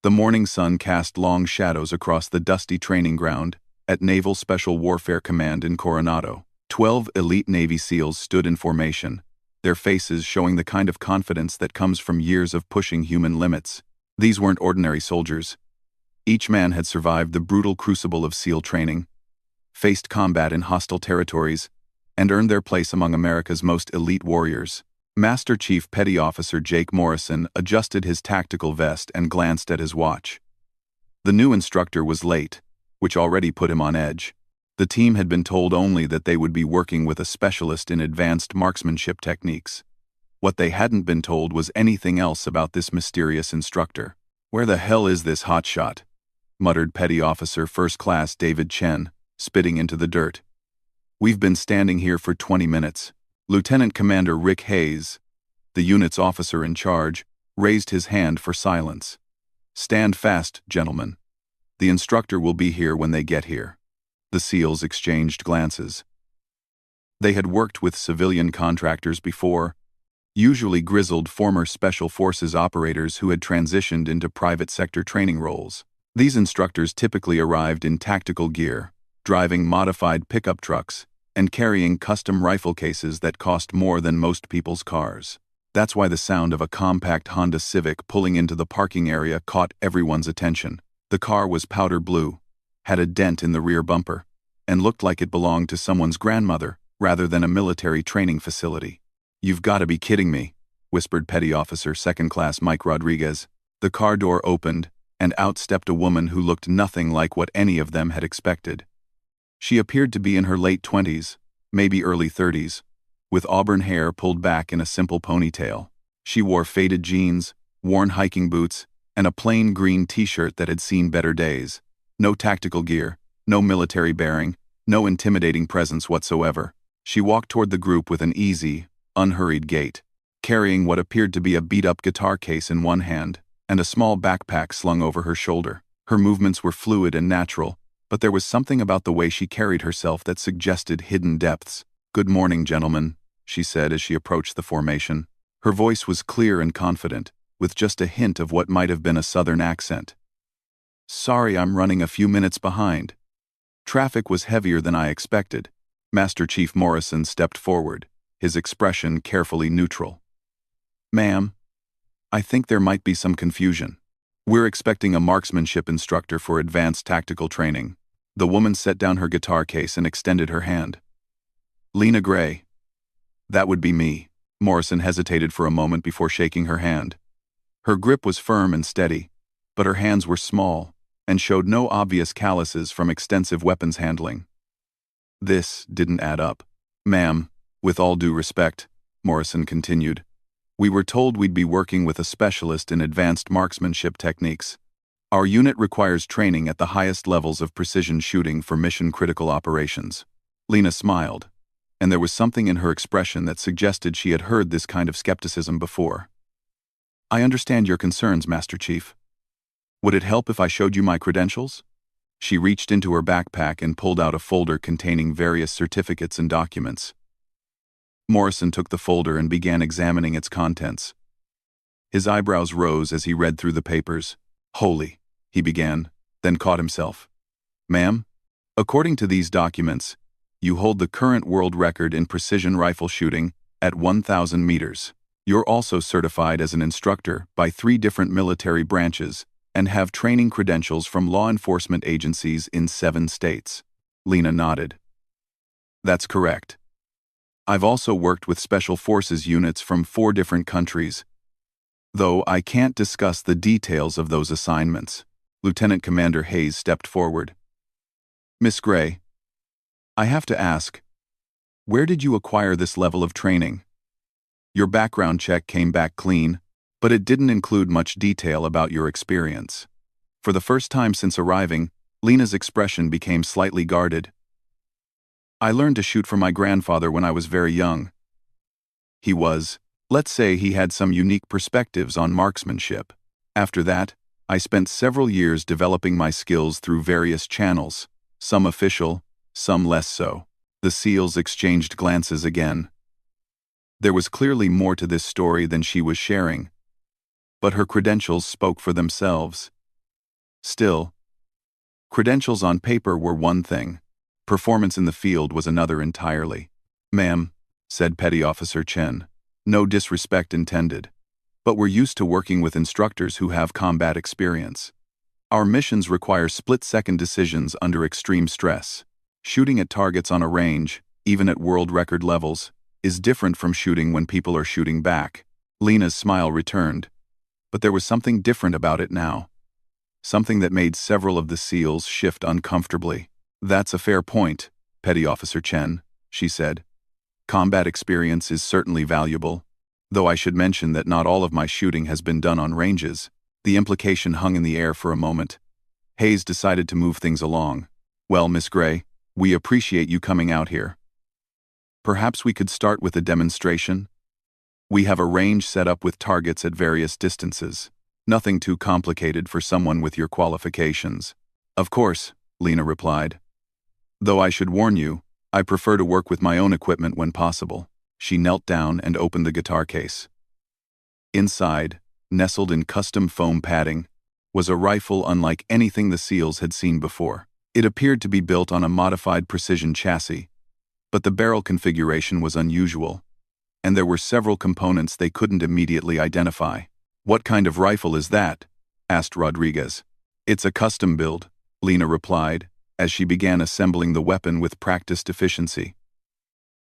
The morning sun cast long shadows across the dusty training ground at Naval Special Warfare Command in Coronado. 12 elite Navy SEALs stood in formation, their faces showing the kind of confidence that comes from years of pushing human limits. These weren't ordinary soldiers. Each man had survived the brutal crucible of SEAL training, faced combat in hostile territories, and earned their place among America's most elite warriors. Master Chief Petty Officer Jake Morrison adjusted his tactical vest and glanced at his watch. The new instructor was late, which already put him on edge. The team had been told only that they would be working with a specialist in advanced marksmanship techniques. What they hadn't been told was anything else about this mysterious instructor. "Where the hell is this hotshot?" muttered Petty Officer First Class David Chen, spitting into the dirt. "We've been standing here for 20 minutes. Lieutenant Commander Rick Hayes, the unit's officer in charge, raised his hand for silence. "Stand fast, gentlemen. The instructor will be here when they get here." The SEALs exchanged glances. They had worked with civilian contractors before, usually grizzled former Special Forces operators who had transitioned into private sector training roles. These instructors typically arrived in tactical gear, driving modified pickup trucks, and carrying custom rifle cases that cost more than most people's cars. That's why the sound of a compact Honda Civic pulling into the parking area caught everyone's attention. The car was powder blue, had a dent in the rear bumper, and looked like it belonged to someone's grandmother rather than a military training facility. "You've got to be kidding me," whispered Petty Officer Second Class Mike Rodriguez. The car door opened, and out stepped a woman who looked nothing like what any of them had expected. She appeared to be in her late 20s, maybe early 30s, with auburn hair pulled back in a simple ponytail. She wore faded jeans, worn hiking boots, and a plain green t-shirt that had seen better days. No tactical gear, no military bearing, no intimidating presence whatsoever. She walked toward the group with an easy, unhurried gait, carrying what appeared to be a beat-up guitar case in one hand and a small backpack slung over her shoulder. Her movements were fluid and natural, but there was something about the way she carried herself that suggested hidden depths. "Good morning, gentlemen," she said as she approached the formation. Her voice was clear and confident, with just a hint of what might have been a southern accent. "Sorry I'm running a few minutes behind. Traffic was heavier than I expected." Master Chief Morrison stepped forward, his expression carefully neutral. "Ma'am, I think there might be some confusion. We're expecting a marksmanship instructor for advanced tactical training." The woman set down her guitar case and extended her hand. "Lena Gray." "That would be me." Morrison hesitated for a moment before shaking her hand. Her grip was firm and steady, but her hands were small and showed no obvious calluses from extensive weapons handling. This didn't add up. "Ma'am, with all due respect," Morrison continued, "we were told we'd be working with a specialist in advanced marksmanship techniques. Our unit requires training at the highest levels of precision shooting for mission-critical operations." Lena smiled, and there was something in her expression that suggested she had heard this kind of skepticism before. "I understand your concerns, Master Chief. Would it help if I showed you my credentials?" She reached into her backpack and pulled out a folder containing various certificates and documents. Morrison took the folder and began examining its contents. His eyebrows rose as he read through the papers. "Holy," he began, then caught himself. "Ma'am, according to these documents, you hold the current world record in precision rifle shooting at 1,000 meters. You're also certified as an instructor by 3 different military branches and have training credentials from law enforcement agencies in 7 states. Lena nodded. "That's correct. I've also worked with Special Forces units from 4 different countries, though I can't discuss the details of those assignments." Lieutenant Commander Hayes stepped forward. "Miss Gray, I have to ask, where did you acquire this level of training? Your background check came back clean, but it didn't include much detail about your experience." For the first time since arriving, Lena's expression became slightly guarded. "I learned to shoot from my grandfather when I was very young. Let's say he had some unique perspectives on marksmanship. After that, I spent several years developing my skills through various channels, some official, some less so." The SEALs exchanged glances again. There was clearly more to this story than she was sharing, but her credentials spoke for themselves. Still, credentials on paper were one thing. Performance in the field was another entirely. "Ma'am," said Petty Officer Chen, "no disrespect intended, but we're used to working with instructors who have combat experience. Our missions require split-second decisions under extreme stress. Shooting at targets on a range, even at world record levels, is different from shooting when people are shooting back." Lena's smile returned, but there was something different about it now. Something that made several of the SEALs shift uncomfortably. "That's a fair point, Petty Officer Chen," she said. "Combat experience is certainly valuable, though I should mention that not all of my shooting has been done on ranges." The implication hung in the air for a moment. Hayes decided to move things along. "Well, Miss Gray, we appreciate you coming out here. Perhaps we could start with a demonstration? We have a range set up with targets at various distances. Nothing too complicated for someone with your qualifications." "Of course," Lena replied. "Though I should warn you, I prefer to work with my own equipment when possible." She knelt down and opened the guitar case. Inside, nestled in custom foam padding, was a rifle unlike anything the SEALs had seen before. It appeared to be built on a modified precision chassis, but the barrel configuration was unusual, and there were several components they couldn't immediately identify. "What kind of rifle is that?" asked Rodriguez. "It's a custom build," Lena replied, as she began assembling the weapon with practiced efficiency.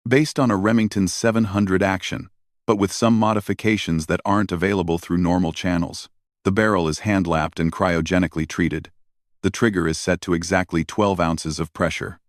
"Based on a Remington 700 action, but with some modifications that aren't available through normal channels. The barrel is hand-lapped and cryogenically treated. The trigger is set to exactly 12 ounces of pressure.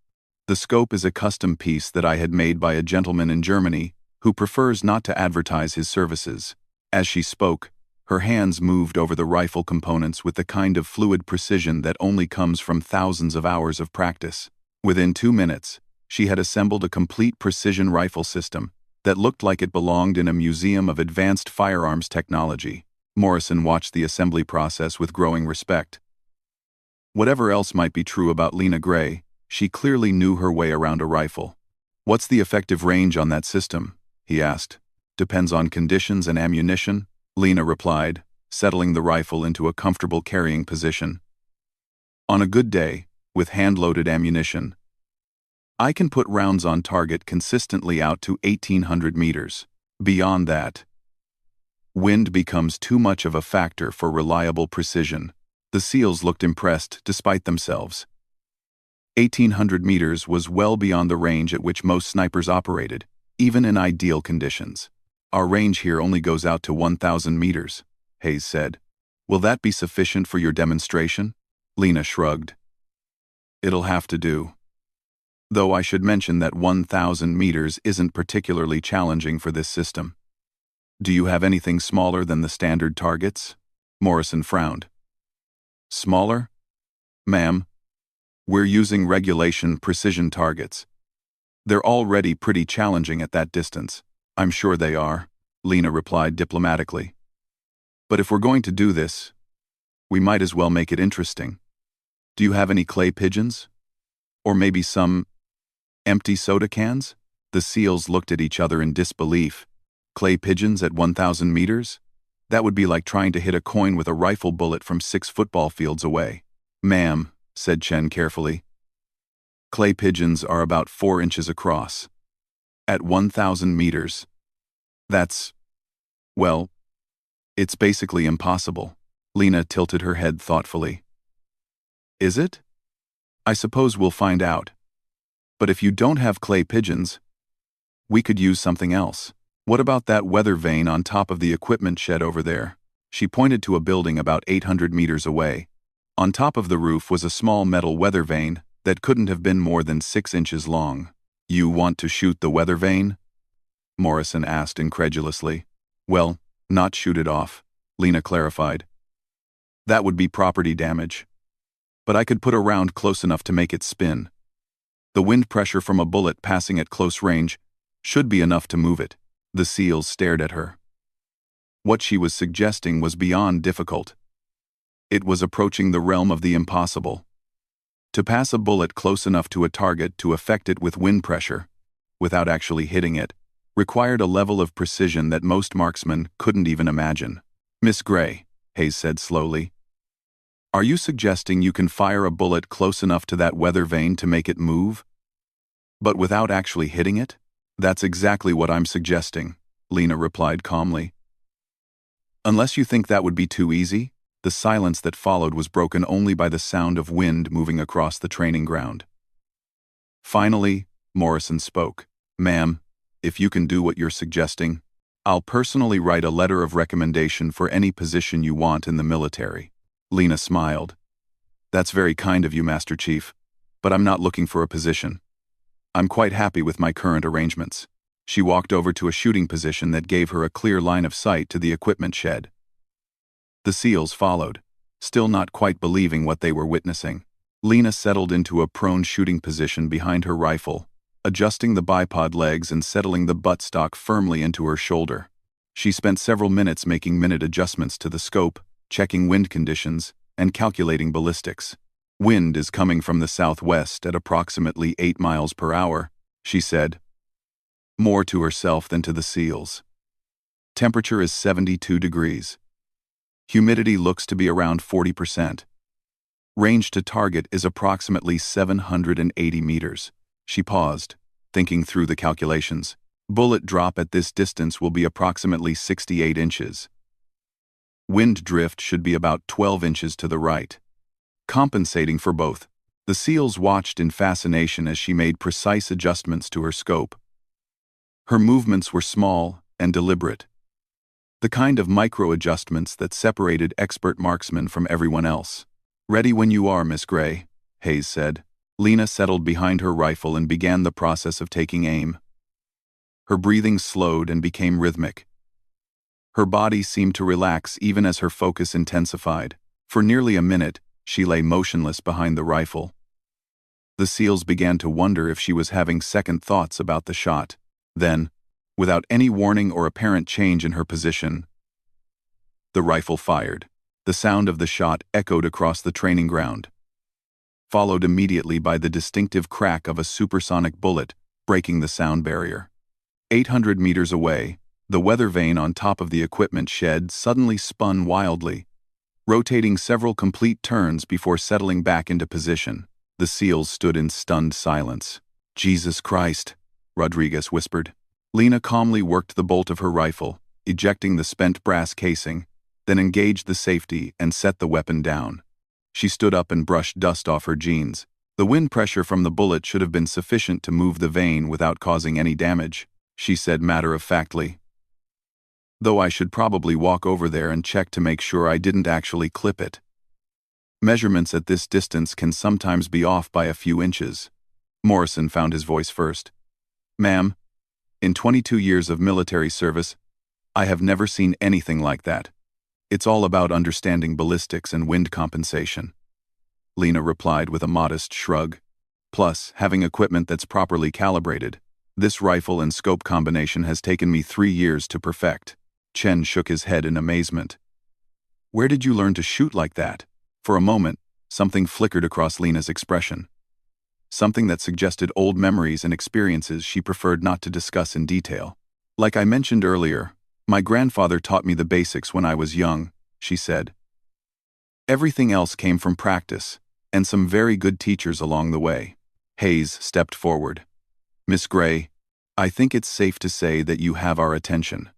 The scope is a custom piece that I had made by a gentleman in Germany who prefers not to advertise his services." As she spoke, her hands moved over the rifle components with the kind of fluid precision that only comes from thousands of hours of practice. Within 2 minutes, she had assembled a complete precision rifle system that looked like it belonged in a museum of advanced firearms technology. Morrison watched the assembly process with growing respect. Whatever else might be true about Lena Gray, she clearly knew her way around a rifle. "What's the effective range on that system?" he asked. "Depends on conditions and ammunition," Lena replied, settling the rifle into a comfortable carrying position. "On a good day, with hand-loaded ammunition, I can put rounds on target consistently out to 1,800 meters. Beyond that, wind becomes too much of a factor for reliable precision." The SEALs looked impressed despite themselves. 1,800 meters was well beyond the range at which most snipers operated, even in ideal conditions. "Our range here only goes out to 1,000 meters, Hayes said. "Will that be sufficient for your demonstration?" Lena shrugged. "It'll have to do. Though I should mention that 1,000 meters isn't particularly challenging for this system." "Do you have anything smaller than the standard targets?" Morrison frowned. "Smaller? Ma'am, we're using regulation precision targets. They're already pretty challenging at that distance." "I'm sure they are," Lena replied diplomatically. "But if we're going to do this, we might as well make it interesting. Do you have any clay pigeons? Or maybe some empty soda cans?" The SEALs looked at each other in disbelief. Clay pigeons at 1,000 meters? That would be like trying to hit a coin with a rifle bullet from 6 football fields away. "Ma'am," said Chen carefully, "clay pigeons are about 4 inches across. At 1,000 meters, well, it's basically impossible." Lena tilted her head thoughtfully. "Is it? I suppose we'll find out. But if you don't have clay pigeons, we could use something else. What about that weather vane on top of the equipment shed over there?" She pointed to a building about 800 meters away. On top of the roof was a small metal weather vane that couldn't have been more than 6 inches long. "You want to shoot the weather vane?" Morrison asked incredulously. "Well, not shoot it off," Lena clarified. "That would be property damage. But I could put a round close enough to make it spin. The wind pressure from a bullet passing at close range should be enough to move it." The SEALs stared at her. What she was suggesting was beyond difficult. It was approaching the realm of the impossible. To pass a bullet close enough to a target to affect it with wind pressure, without actually hitting it, required a level of precision that most marksmen couldn't even imagine. "Miss Gray," Hayes said slowly, Are you suggesting you can fire a bullet close enough to that weather vane to make it move, but without actually hitting it? That's exactly what I'm suggesting, Lena replied calmly. Unless you think that would be too easy. The silence that followed was broken only by the sound of wind moving across the training ground. Finally, Morrison spoke. Ma'am, if you can do what you're suggesting, I'll personally write a letter of recommendation for any position you want in the military. Lena smiled. That's very kind of you, Master Chief, but I'm not looking for a position. I'm quite happy with my current arrangements. She walked over to a shooting position that gave her a clear line of sight to the equipment shed. The SEALs followed, still not quite believing what they were witnessing. Lena settled into a prone shooting position behind her rifle, adjusting the bipod legs and settling the buttstock firmly into her shoulder. She spent several minutes making minute adjustments to the scope, checking wind conditions, and calculating ballistics. Wind is coming from the southwest at approximately 8 miles per hour, she said, more to herself than to the SEALs. Temperature is 72 degrees. Humidity looks to be around 40%. Range to target is approximately 780 meters. She paused, thinking through the calculations. Bullet drop at this distance will be approximately 68 inches. Wind drift should be about 12 inches to the right. Compensating for both, the SEALs watched in fascination as she made precise adjustments to her scope. Her movements were small and deliberate. The kind of micro-adjustments that separated expert marksmen from everyone else. Ready when you are, Miss Gray, Hayes said. Lena settled behind her rifle and began the process of taking aim. Her breathing slowed and became rhythmic. Her body seemed to relax even as her focus intensified. For nearly a minute, she lay motionless behind the rifle. The SEALs began to wonder if she was having second thoughts about the shot. Then, without any warning or apparent change in her position, the rifle fired. The sound of the shot echoed across the training ground, followed immediately by the distinctive crack of a supersonic bullet breaking the sound barrier. 800 meters away, the weather vane on top of the equipment shed suddenly spun wildly, rotating several complete turns before settling back into position. The SEALs stood in stunned silence. Jesus Christ, Rodriguez whispered. Lena calmly worked the bolt of her rifle, ejecting the spent brass casing, then engaged the safety and set the weapon down. She stood up and brushed dust off her jeans. The wind pressure from the bullet should have been sufficient to move the vane without causing any damage, she said matter-of-factly. Though I should probably walk over there and check to make sure I didn't actually clip it. Measurements at this distance can sometimes be off by a few inches. Morrison found his voice first. Ma'am, in 22 years of military service, I have never seen anything like that. It's all about understanding ballistics and wind compensation. Lena replied with a modest shrug. Plus, having equipment that's properly calibrated. This rifle and scope combination has taken me 3 years to perfect. Chen shook his head in amazement. Where did you learn to shoot like that? For a moment, something flickered across Lena's expression. Something that suggested old memories and experiences she preferred not to discuss in detail. Like I mentioned earlier, my grandfather taught me the basics when I was young, she said. Everything else came from practice, and some very good teachers along the way. Hayes stepped forward. Miss Gray, I think it's safe to say that you have our attention.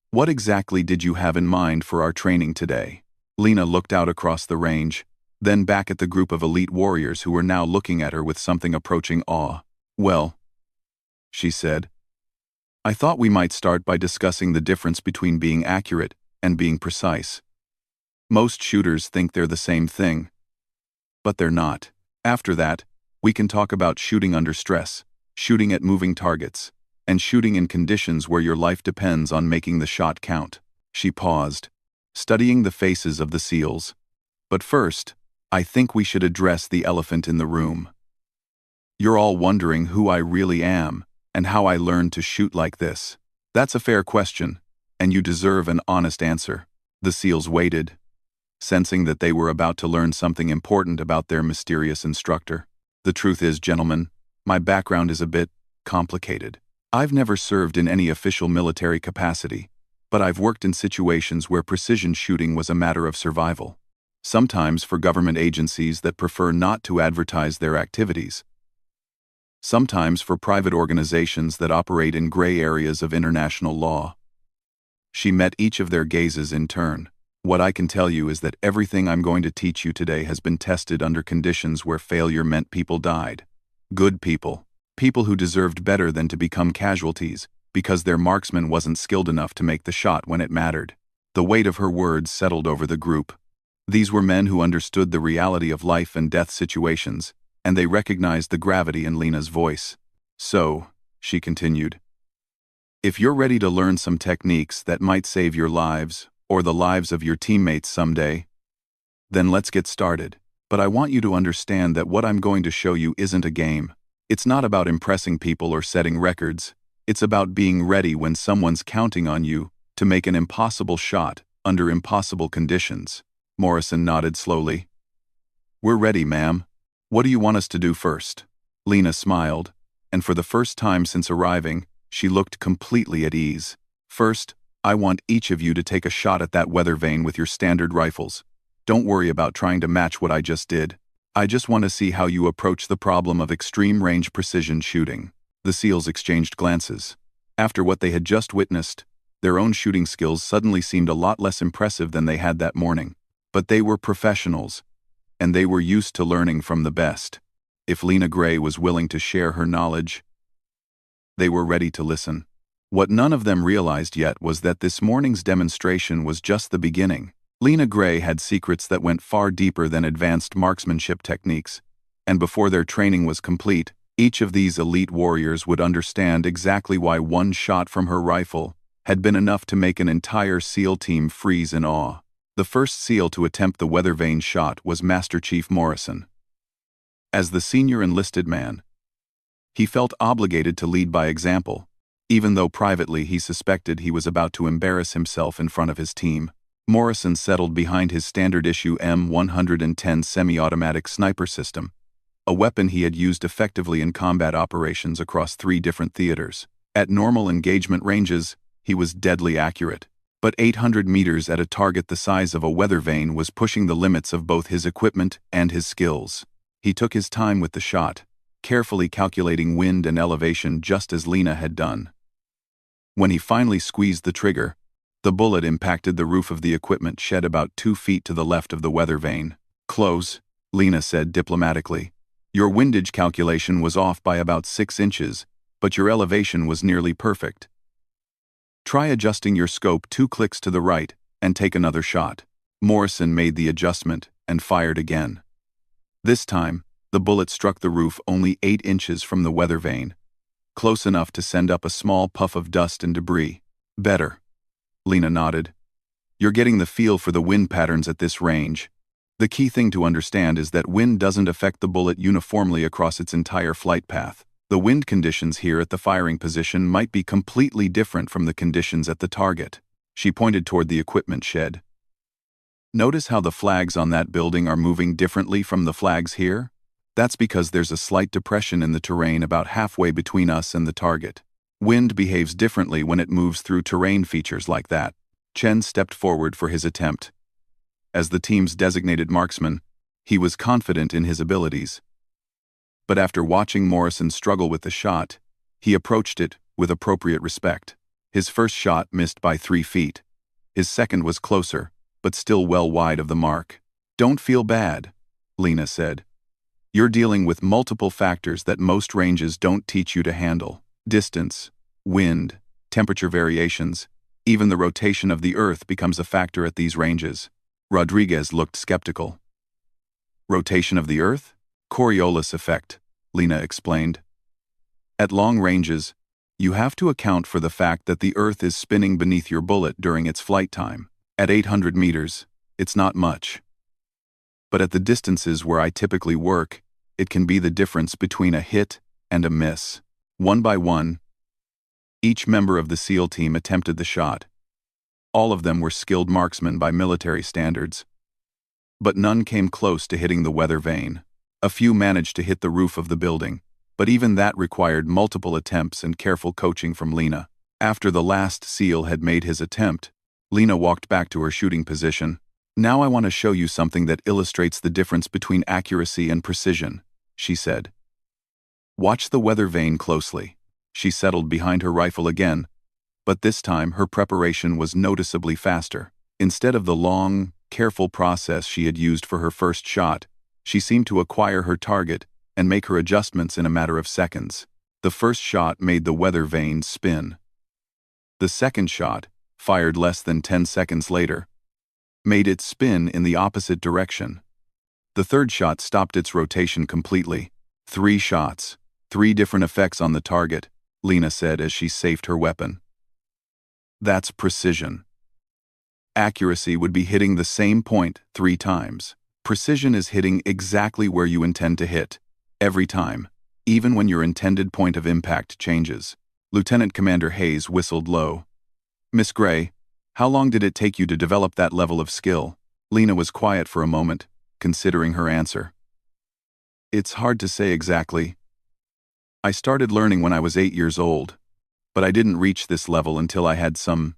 What exactly did you have in mind for our training today? Lena looked out across the range, then back at the group of elite warriors who were now looking at her with something approaching awe. Well, she said, I thought we might start by discussing the difference between being accurate and being precise. Most shooters think they're the same thing, but they're not. After that, we can talk about shooting under stress, shooting at moving targets, and shooting in conditions where your life depends on making the shot count. She paused, studying the faces of the SEALs. But first, I think we should address the elephant in the room. You're all wondering who I really am and how I learned to shoot like this. That's a fair question, and you deserve an honest answer. The SEALs waited, sensing that they were about to learn something important about their mysterious instructor. The truth is, gentlemen, my background is a bit complicated. I've never served in any official military capacity, but I've worked in situations where precision shooting was a matter of survival. sometimes for government agencies that prefer not to advertise their activities, sometimes for private organizations that operate in gray areas of international law. She met each of their gazes in turn. What I can tell you is that everything I'm going to teach you today has been tested under conditions where failure meant people died. Good people. People who deserved better than to become casualties because their marksman wasn't skilled enough to make the shot when it mattered. The weight of her words settled over the group. These were men who understood the reality of life and death situations, and they recognized the gravity in Lena's voice. So, she continued, if you're ready to learn some techniques that might save your lives, or the lives of your teammates someday, then let's get started. But I want you to understand that what I'm going to show you isn't a game. It's not about impressing people or setting records. It's about being ready when someone's counting on you to make an impossible shot under impossible conditions. Morrison nodded slowly. We're ready, ma'am. What do you want us to do first? Lena smiled, and for the first time since arriving, she looked completely at ease. First, I want each of you to take a shot at that weather vane with your standard rifles. Don't worry about trying to match what I just did. I just want to see how you approach the problem of extreme range precision shooting. The SEALs exchanged glances. After what they had just witnessed, their own shooting skills suddenly seemed a lot less impressive than they had that morning. But they were professionals, and they were used to learning from the best. If Lena Gray was willing to share her knowledge, they were ready to listen. What none of them realized yet was that this morning's demonstration was just the beginning. Lena Gray had secrets that went far deeper than advanced marksmanship techniques, and before their training was complete, each of these elite warriors would understand exactly why one shot from her rifle had been enough to make an entire SEAL team freeze in awe. The first SEAL to attempt the weather vane shot was Master Chief Morrison. As the senior enlisted man, he felt obligated to lead by example, even though privately he suspected he was about to embarrass himself in front of his team. Morrison settled behind his standard-issue M110 semi-automatic sniper system, a weapon he had used effectively in combat operations across 3 different theaters. At normal engagement ranges, he was deadly accurate, but 800 meters at a target the size of a weather vane was pushing the limits of both his equipment and his skills. He took his time with the shot, carefully calculating wind and elevation just as Lena had done. When he finally squeezed the trigger, the bullet impacted the roof of the equipment shed about 2 feet to the left of the weather vane. Close, Lena said diplomatically. Your windage calculation was off by about 6 inches, but your elevation was nearly perfect. Try adjusting your scope 2 clicks to the right and take another shot. Morrison made the adjustment and fired again. This time, the bullet struck the roof only 8 inches from the weather vane, close enough to send up a small puff of dust and debris. Better. Lena nodded. You're getting the feel for the wind patterns at this range. The key thing to understand is that wind doesn't affect the bullet uniformly across its entire flight path. The wind conditions here at the firing position might be completely different from the conditions at the target. She pointed toward the equipment shed. Notice how the flags on that building are moving differently from the flags here? That's because there's a slight depression in the terrain about halfway between us and the target. Wind behaves differently when it moves through terrain features like that. Chen stepped forward for his attempt. As the team's designated marksman, he was confident in his abilities. But after watching Morrison struggle with the shot, he approached it with appropriate respect. His first shot missed by 3 feet. His second was closer, but still well wide of the mark. Don't feel bad, Lena said. You're dealing with multiple factors that most ranges don't teach you to handle. Distance, wind, temperature variations, even the rotation of the Earth becomes a factor at these ranges. Rodriguez looked skeptical. Rotation of the Earth? Coriolis effect, Lena explained. At long ranges, you have to account for the fact that the Earth is spinning beneath your bullet during its flight time. At 800 meters, it's not much. But at the distances where I typically work, it can be the difference between a hit and a miss. One by one, each member of the SEAL team attempted the shot. All of them were skilled marksmen by military standards. But none came close to hitting the weather vane. A few managed to hit the roof of the building, but even that required multiple attempts and careful coaching from Lena. After the last SEAL had made his attempt, Lena walked back to her shooting position. Now I want to show you something that illustrates the difference between accuracy and precision, she said. Watch the weather vane closely. She settled behind her rifle again, but this time her preparation was noticeably faster. Instead of the long, careful process she had used for her first shot, she seemed to acquire her target and make her adjustments in a matter of seconds. The first shot made the weather vane spin. The second shot, fired less than 10 seconds later, made it spin in the opposite direction. The third shot stopped its rotation completely. 3 shots, 3 different effects on the target, Lena said as she safed her weapon. That's precision. Accuracy would be hitting the same point 3 times. Precision is hitting exactly where you intend to hit, every time, even when your intended point of impact changes. Lieutenant Commander Hayes whistled low. Miss Gray, how long did it take you to develop that level of skill? Lena was quiet for a moment, considering her answer. It's hard to say exactly. I started learning when I was 8 years old, but I didn't reach this level until I had some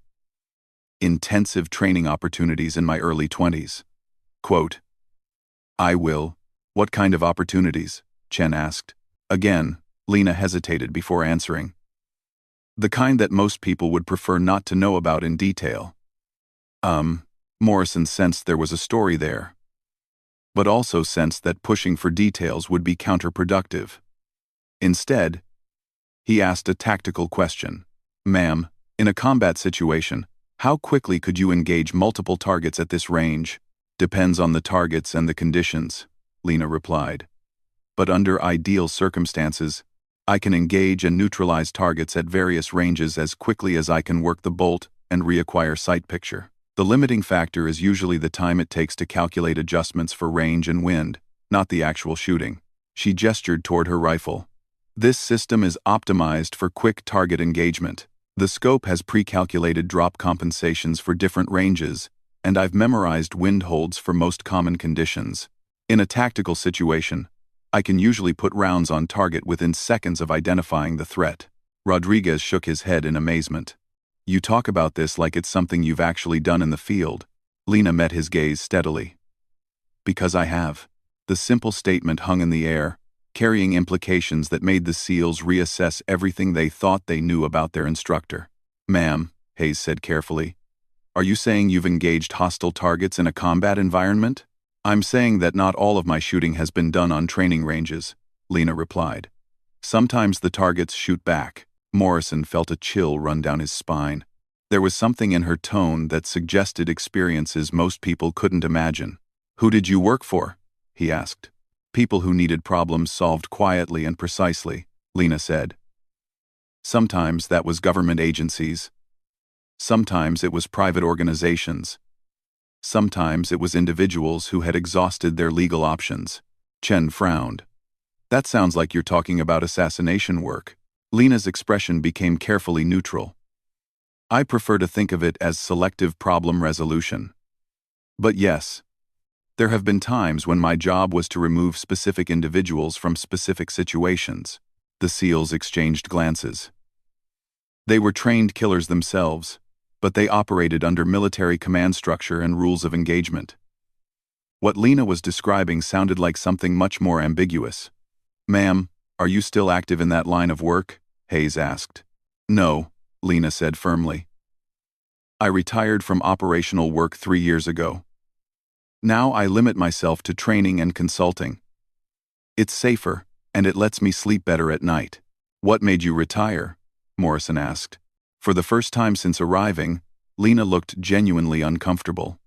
intensive training opportunities in my early 20s. Quote, I will. What kind of opportunities? Chen asked. Again, Lena hesitated before answering. The kind that most people would prefer not to know about in detail. Morrison sensed there was a story there, but also sensed that pushing for details would be counterproductive. Instead, he asked a tactical question. Ma'am, in a combat situation, how quickly could you engage multiple targets at this range? Depends on the targets and the conditions, Lena replied. But under ideal circumstances, I can engage and neutralize targets at various ranges as quickly as I can work the bolt and reacquire sight picture. The limiting factor is usually the time it takes to calculate adjustments for range and wind, not the actual shooting. She gestured toward her rifle. This system is optimized for quick target engagement. The scope has pre-calculated drop compensations for different ranges, and I've memorized wind holds for most common conditions. In a tactical situation, I can usually put rounds on target within seconds of identifying the threat. Rodriguez shook his head in amazement. You talk about this like it's something you've actually done in the field. Lena met his gaze steadily. Because I have. The simple statement hung in the air, carrying implications that made the SEALs reassess everything they thought they knew about their instructor. Ma'am, Hayes said carefully, are you saying you've engaged hostile targets in a combat environment? I'm saying that not all of my shooting has been done on training ranges, Lena replied. Sometimes the targets shoot back. Morrison felt a chill run down his spine. There was something in her tone that suggested experiences most people couldn't imagine. Who did you work for? He asked. People who needed problems solved quietly and precisely, Lena said. Sometimes that was government agencies. Sometimes it was private organizations. Sometimes it was individuals who had exhausted their legal options. Chen frowned. That sounds like you're talking about assassination work. Lena's expression became carefully neutral. I prefer to think of it as selective problem resolution. But yes, there have been times when my job was to remove specific individuals from specific situations. The SEALs exchanged glances. They were trained killers themselves, but they operated under military command structure and rules of engagement. What Lena was describing sounded like something much more ambiguous. Ma'am, are you still active in that line of work? Hayes asked. No, Lena said firmly. I retired from operational work 3 years ago. Now I limit myself to training and consulting. It's safer, and it lets me sleep better at night. What made you retire? Morrison asked. For the first time since arriving, Lena looked genuinely uncomfortable.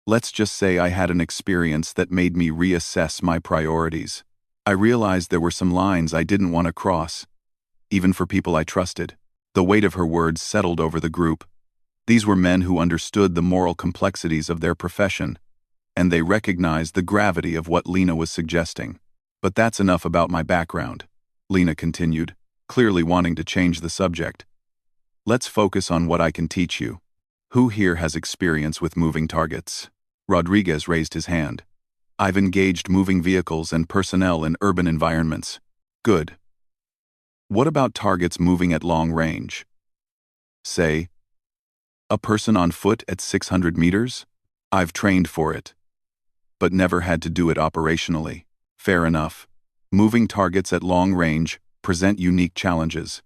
Let's just say I had an experience that made me reassess my priorities. I realized there were some lines I didn't want to cross, even for people I trusted. The weight of her words settled over the group. These were men who understood the moral complexities of their profession, and they recognized the gravity of what Lena was suggesting. But that's enough about my background, Lena continued, clearly wanting to change the subject. Let's focus on what I can teach you. Who here has experience with moving targets? Rodriguez raised his hand. I've engaged moving vehicles and personnel in urban environments. Good. What about targets moving at long range? Say, a person on foot at 600 meters? I've trained for it, but never had to do it operationally. Fair enough. Moving targets at long range present unique challenges.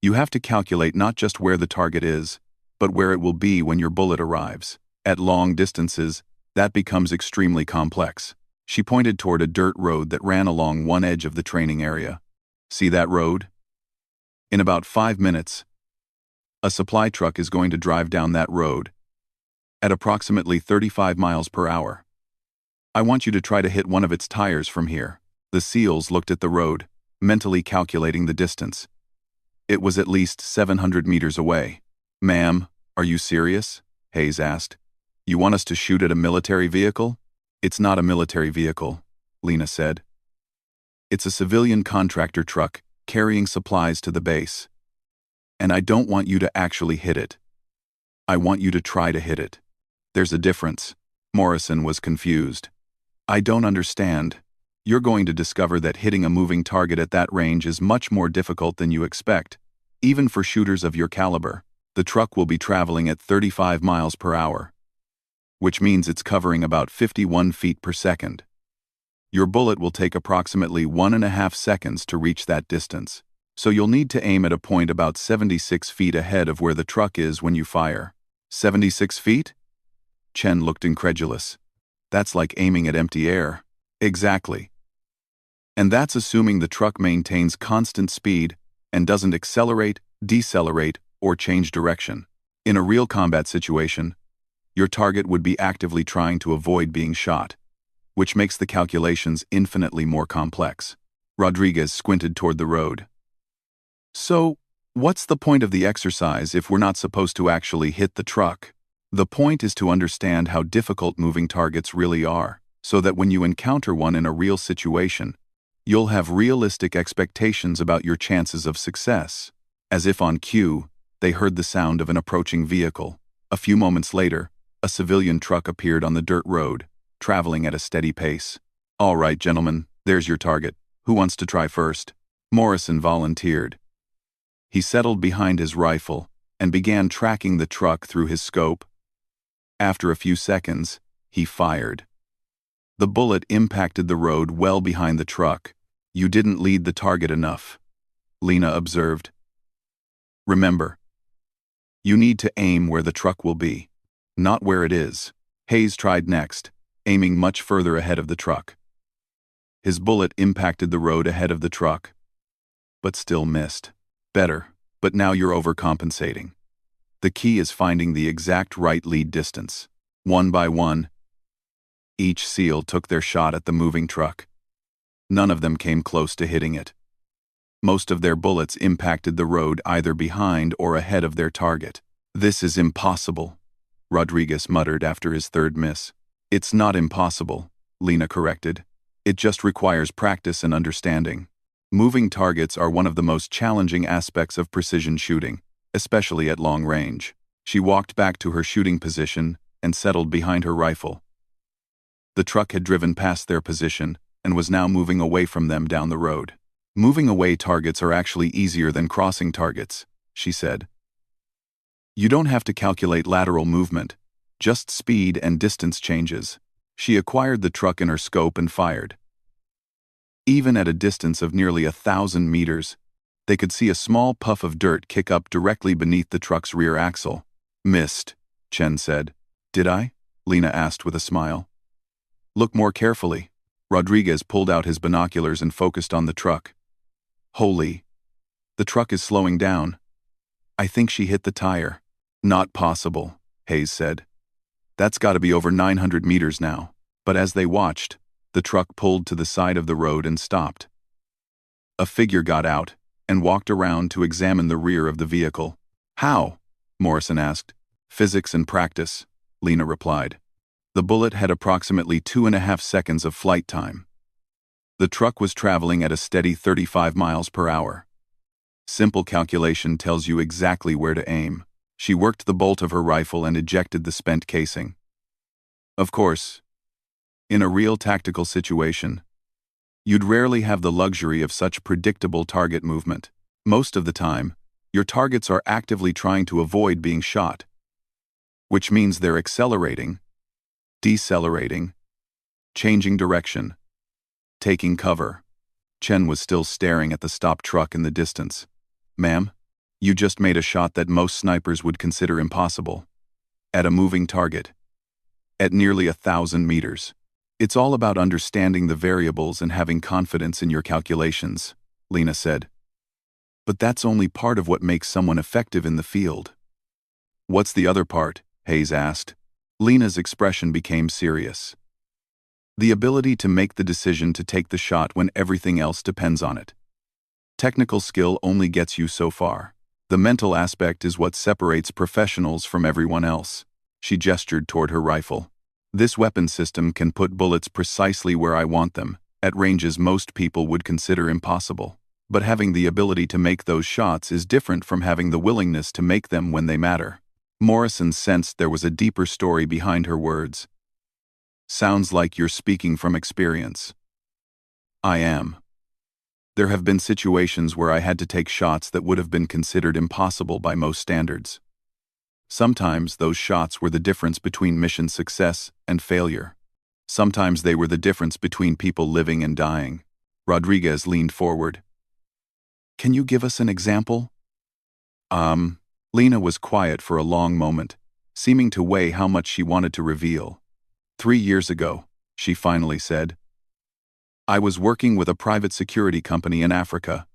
You have to calculate not just where the target is, but where it will be when your bullet arrives. At long distances, that becomes extremely complex. She pointed toward a dirt road that ran along one edge of the training area. See that road? In about 5 minutes, a supply truck is going to drive down that road at approximately 35 miles per hour. I want you to try to hit one of its tires from here. The SEALs looked at the road, mentally calculating the distance. It was at least 700 meters away. Ma'am, are you serious? Hayes asked. You want us to shoot at a military vehicle? It's not a military vehicle, Lena said. It's a civilian contractor truck carrying supplies to the base. And I don't want you to actually hit it. I want you to try to hit it. There's a difference. Morrison was confused. I don't understand. You're going to discover that hitting a moving target at that range is much more difficult than you expect, even for shooters of your caliber. The truck will be traveling at 35 miles per hour, which means it's covering about 51 feet per second. Your bullet will take approximately 1.5 seconds to reach that distance, so you'll need to aim at a point about 76 feet ahead of where the truck is when you fire. 76 feet? Chen looked incredulous. That's like aiming at empty air. Exactly. And that's assuming the truck maintains constant speed and doesn't accelerate, decelerate, or change direction. In a real combat situation, your target would be actively trying to avoid being shot, which makes the calculations infinitely more complex. Rodriguez squinted toward the road. So, what's the point of the exercise if we're not supposed to actually hit the truck? The point is to understand how difficult moving targets really are, so that when you encounter one in a real situation, you'll have realistic expectations about your chances of success. As if on cue, they heard the sound of an approaching vehicle. A few moments later, a civilian truck appeared on the dirt road, traveling at a steady pace. All right, gentlemen, there's your target. Who wants to try first? Morrison volunteered. He settled behind his rifle and began tracking the truck through his scope. After a few seconds, he fired. The bullet impacted the road well behind the truck. You didn't lead the target enough, Lena observed. Remember, you need to aim where the truck will be, not where it is. Hayes tried next, aiming much further ahead of the truck. His bullet impacted the road ahead of the truck, but still missed. Better, but now you're overcompensating. The key is finding the exact right lead distance. One by one, each SEAL took their shot at the moving truck. None of them came close to hitting it. Most of their bullets impacted the road either behind or ahead of their target. This is impossible, Rodriguez muttered after his third miss. It's not impossible, Lena corrected. It just requires practice and understanding. Moving targets are one of the most challenging aspects of precision shooting, especially at long range. She walked back to her shooting position and settled behind her rifle. The truck had driven past their position and was now moving away from them down the road. Moving away targets are actually easier than crossing targets, she said. You don't have to calculate lateral movement, just speed and distance changes. She acquired the truck in her scope and fired. Even at a distance of nearly 1,000 meters, they could see a small puff of dirt kick up directly beneath the truck's rear axle. Missed, Chen said. Did I? Lena asked with a smile. Look more carefully. Rodriguez pulled out his binoculars and focused on the truck. Holy! The truck is slowing down. I think she hit the tire. Not possible, Hayes said. That's got to be over 900 meters now. But as they watched, the truck pulled to the side of the road and stopped. A figure got out and walked around to examine the rear of the vehicle. How? Morrison asked. Physics and practice, Lena replied. The bullet had approximately 2.5 seconds of flight time. The truck was traveling at a steady 35 miles per hour. Simple calculation tells you exactly where to aim. She worked the bolt of her rifle and ejected the spent casing. Of course, in a real tactical situation, you'd rarely have the luxury of such predictable target movement. Most of the time, your targets are actively trying to avoid being shot, which means they're accelerating, decelerating, changing direction, taking cover. Chen was still staring at the stopped truck in the distance. "Ma'am, you just made a shot that most snipers would consider impossible. At a moving target. At nearly 1,000 meters. It's all about understanding the variables and having confidence in your calculations," Lena said. "But that's only part of what makes someone effective in the field." "What's the other part?" Hayes asked. Lena's expression became serious. "The ability to make the decision to take the shot when everything else depends on it. Technical skill only gets you so far. The mental aspect is what separates professionals from everyone else." She gestured toward her rifle. "This weapon system can put bullets precisely where I want them, at ranges most people would consider impossible. But having the ability to make those shots is different from having the willingness to make them when they matter." Morrison sensed there was a deeper story behind her words. "Sounds like you're speaking from experience." "I am. There have been situations where I had to take shots that would have been considered impossible by most standards. Sometimes those shots were the difference between mission success and failure. Sometimes they were the difference between people living and dying." Rodriguez leaned forward. "Can you give us an example?" Lena was quiet for a long moment, seeming to weigh how much she wanted to reveal. 3 years ago, she finally said, "I was working with a private security company in Africa.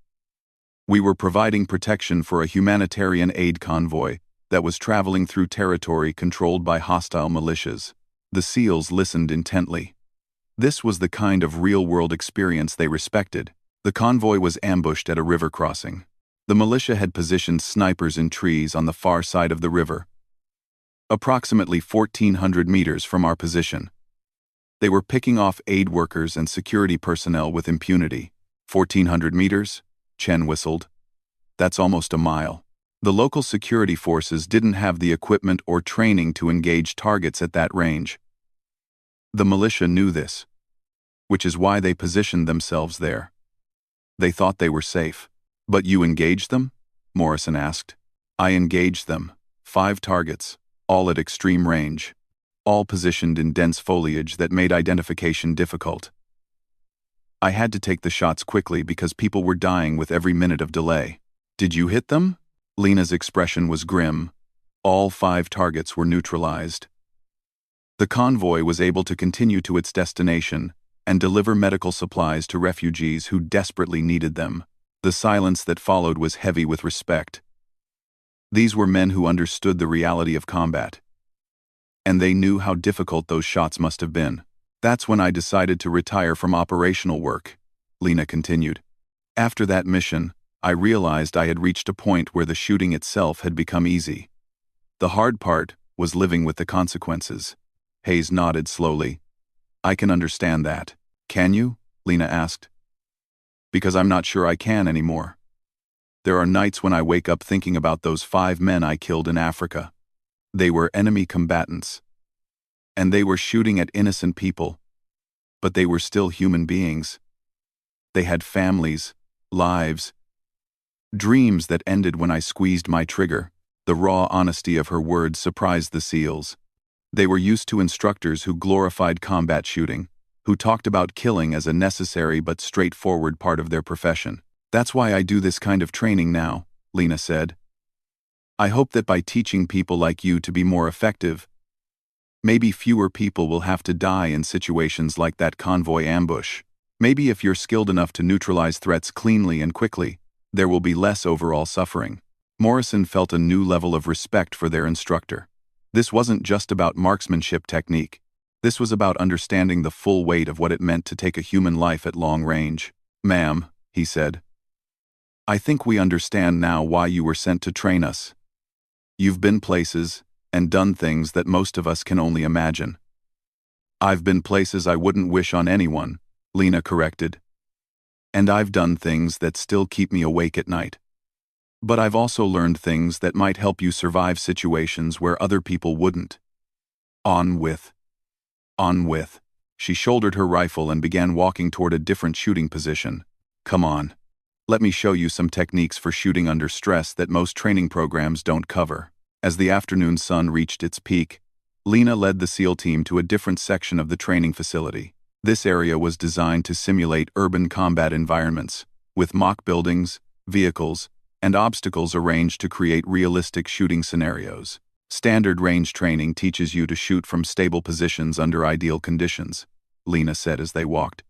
We were providing protection for a humanitarian aid convoy that was traveling through territory controlled by hostile militias." The SEALs listened intently. This was the kind of real-world experience they respected. The convoy was ambushed at a river crossing. The militia had positioned snipers in trees on the far side of the river, approximately 1,400 meters from our position. They were picking off aid workers and security personnel with impunity. 1,400 meters? Chen whistled. "That's almost a mile." The local security forces didn't have the equipment or training to engage targets at that range. The militia knew this, which is why they positioned themselves there. They thought they were safe. "But you engaged them?" Morrison asked. "I engaged them. 5 targets, all at extreme range. All positioned in dense foliage that made identification difficult. I had to take the shots quickly because people were dying with every minute of delay." "Did you hit them?" Lena's expression was grim. All 5 targets were neutralized. The convoy was able to continue to its destination and deliver medical supplies to refugees who desperately needed them. The silence that followed was heavy with respect. These were men who understood the reality of combat. And they knew how difficult those shots must have been. "That's when I decided to retire from operational work," Lena continued. "After that mission, I realized I had reached a point where the shooting itself had become easy. The hard part was living with the consequences." Hayes nodded slowly. "I can understand that." "Can you?" Lena asked. "Because I'm not sure I can anymore. There are nights when I wake up thinking about those 5 men I killed in Africa. They were enemy combatants. And they were shooting at innocent people. But they were still human beings. They had families, lives, dreams that ended when I squeezed my trigger." The raw honesty of her words surprised the SEALs. They were used to instructors who glorified combat shooting, who talked about killing as a necessary but straightforward part of their profession. "That's why I do this kind of training now," Lena said. "I hope that by teaching people like you to be more effective, maybe fewer people will have to die in situations like that convoy ambush. Maybe if you're skilled enough to neutralize threats cleanly and quickly, there will be less overall suffering." Morrison felt a new level of respect for their instructor. This wasn't just about marksmanship technique. This was about understanding the full weight of what it meant to take a human life at long range. "Ma'am," he said, "I think we understand now why you were sent to train us. You've been places and done things that most of us can only imagine." "I've been places I wouldn't wish on anyone," Lena corrected. "And I've done things that still keep me awake at night. But I've also learned things that might help you survive situations where other people wouldn't." On with. On with. She shouldered her rifle and began walking toward a different shooting position. "Come on. Let me show you some techniques for shooting under stress that most training programs don't cover." As the afternoon sun reached its peak, Lena led the SEAL team to a different section of the training facility. This area was designed to simulate urban combat environments, with mock buildings, vehicles, and obstacles arranged to create realistic shooting scenarios. Standard range training teaches you to shoot from stable positions under ideal conditions, Lena said as they walked.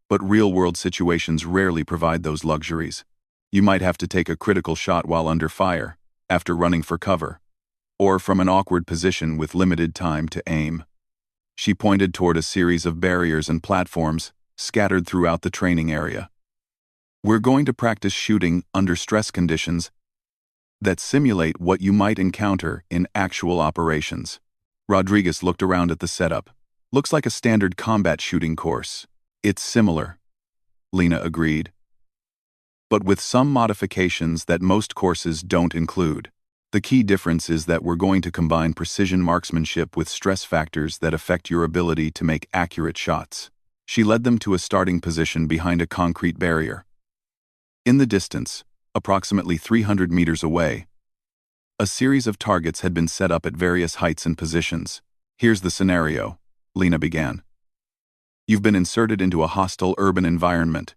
But real-world situations rarely provide those luxuries. You might have to take a critical shot while under fire, after running for cover, or from an awkward position with limited time to aim. She pointed toward a series of barriers and platforms scattered throughout the training area. We're going to practice shooting under stress conditions that simulate what you might encounter in actual operations. Rodriguez looked around at the setup. Looks like a standard combat shooting course. It's similar, Lena agreed, but with some modifications that most courses don't include. The key difference is that we're going to combine precision marksmanship with stress factors that affect your ability to make accurate shots. She led them to a starting position behind a concrete barrier. In the distance, approximately 300 meters away, a series of targets had been set up at various heights and positions. Here's the scenario, Lena began. You've been inserted into a hostile urban environment.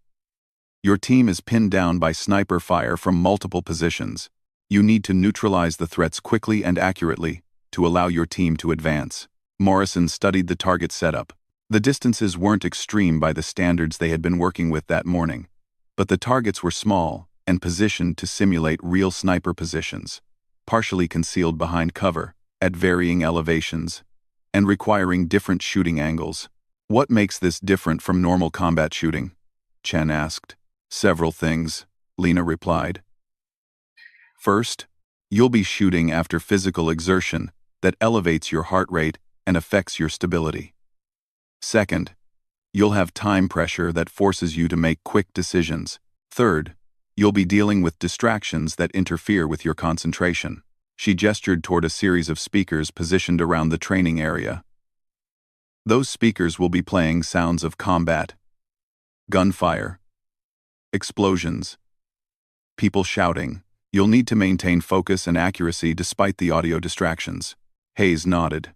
Your team is pinned down by sniper fire from multiple positions. You need to neutralize the threats quickly and accurately to allow your team to advance. Morrison studied the target setup. The distances weren't extreme by the standards they had been working with that morning, but the targets were small and positioned to simulate real sniper positions, partially concealed behind cover, at varying elevations, and requiring different shooting angles. What makes this different from normal combat shooting? Chen asked. Several things, Lena replied. First, you'll be shooting after physical exertion that elevates your heart rate and affects your stability. Second, you'll have time pressure that forces you to make quick decisions. Third, you'll be dealing with distractions that interfere with your concentration. She gestured toward a series of speakers positioned around the training area. Those speakers will be playing sounds of combat, gunfire, explosions, people shouting. You'll need to maintain focus and accuracy despite the audio distractions. Hayes nodded.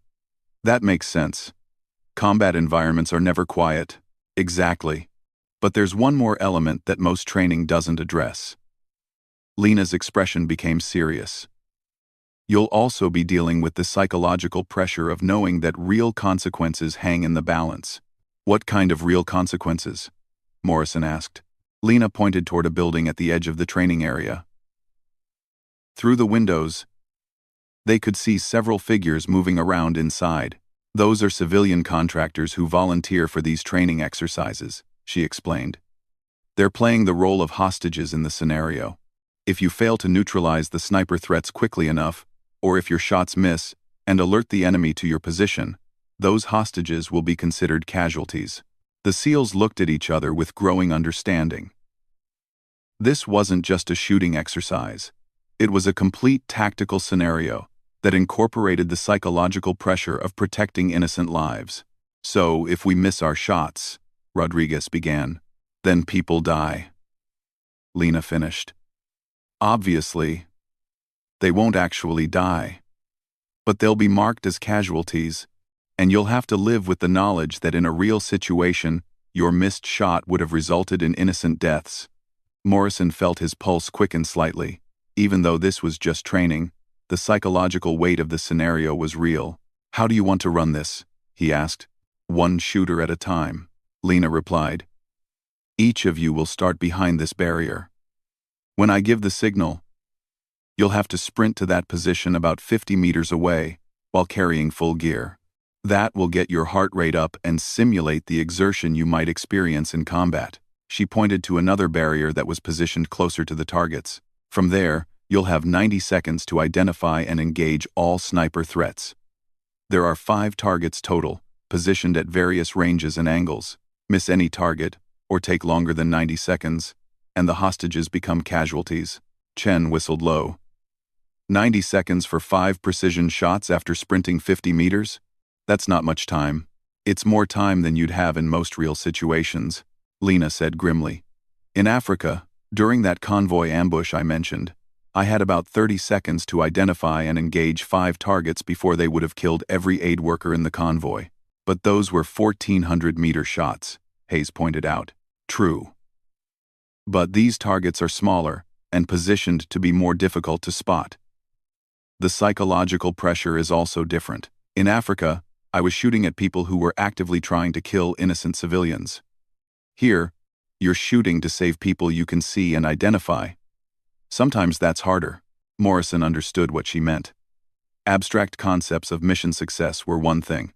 That makes sense. Combat environments are never quiet. Exactly. But there's one more element that most training doesn't address. Lena's expression became serious. You'll also be dealing with the psychological pressure of knowing that real consequences hang in the balance. What kind of real consequences? Morrison asked. Lena pointed toward a building at the edge of the training area. Through the windows, they could see several figures moving around inside. Those are civilian contractors who volunteer for these training exercises, she explained. They're playing the role of hostages in the scenario. If you fail to neutralize the sniper threats quickly enough, or if your shots miss and alert the enemy to your position, those hostages will be considered casualties. The SEALs looked at each other with growing understanding. This wasn't just a shooting exercise. It was a complete tactical scenario that incorporated the psychological pressure of protecting innocent lives. So, if we miss our shots, Rodriguez began, then people die. Lena finished. Obviously, they won't actually die. But they'll be marked as casualties, and you'll have to live with the knowledge that in a real situation, your missed shot would have resulted in innocent deaths. Morrison felt his pulse quicken slightly. Even though this was just training, the psychological weight of the scenario was real. How do you want to run this? He asked. One shooter at a time, Lena replied. Each of you will start behind this barrier. When I give the signal, you'll have to sprint to that position about 50 meters away while carrying full gear. That will get your heart rate up and simulate the exertion you might experience in combat. She pointed to another barrier that was positioned closer to the targets. From there, you'll have 90 seconds to identify and engage all sniper threats. There are 5 targets total, positioned at various ranges and angles. Miss any target, or take longer than 90 seconds, and the hostages become casualties. Chen whistled low. 90 seconds for 5 precision shots after sprinting 50 meters? That's not much time. It's more time than you'd have in most real situations, Lena said grimly. In Africa, during that convoy ambush I mentioned, I had about 30 seconds to identify and engage 5 targets before they would have killed every aid worker in the convoy. But those were 1,400-meter shots, Hayes pointed out. True. But these targets are smaller and positioned to be more difficult to spot. The psychological pressure is also different. In Africa, I was shooting at people who were actively trying to kill innocent civilians. Here, you're shooting to save people you can see and identify. Sometimes that's harder. Morrison understood what she meant. Abstract concepts of mission success were one thing.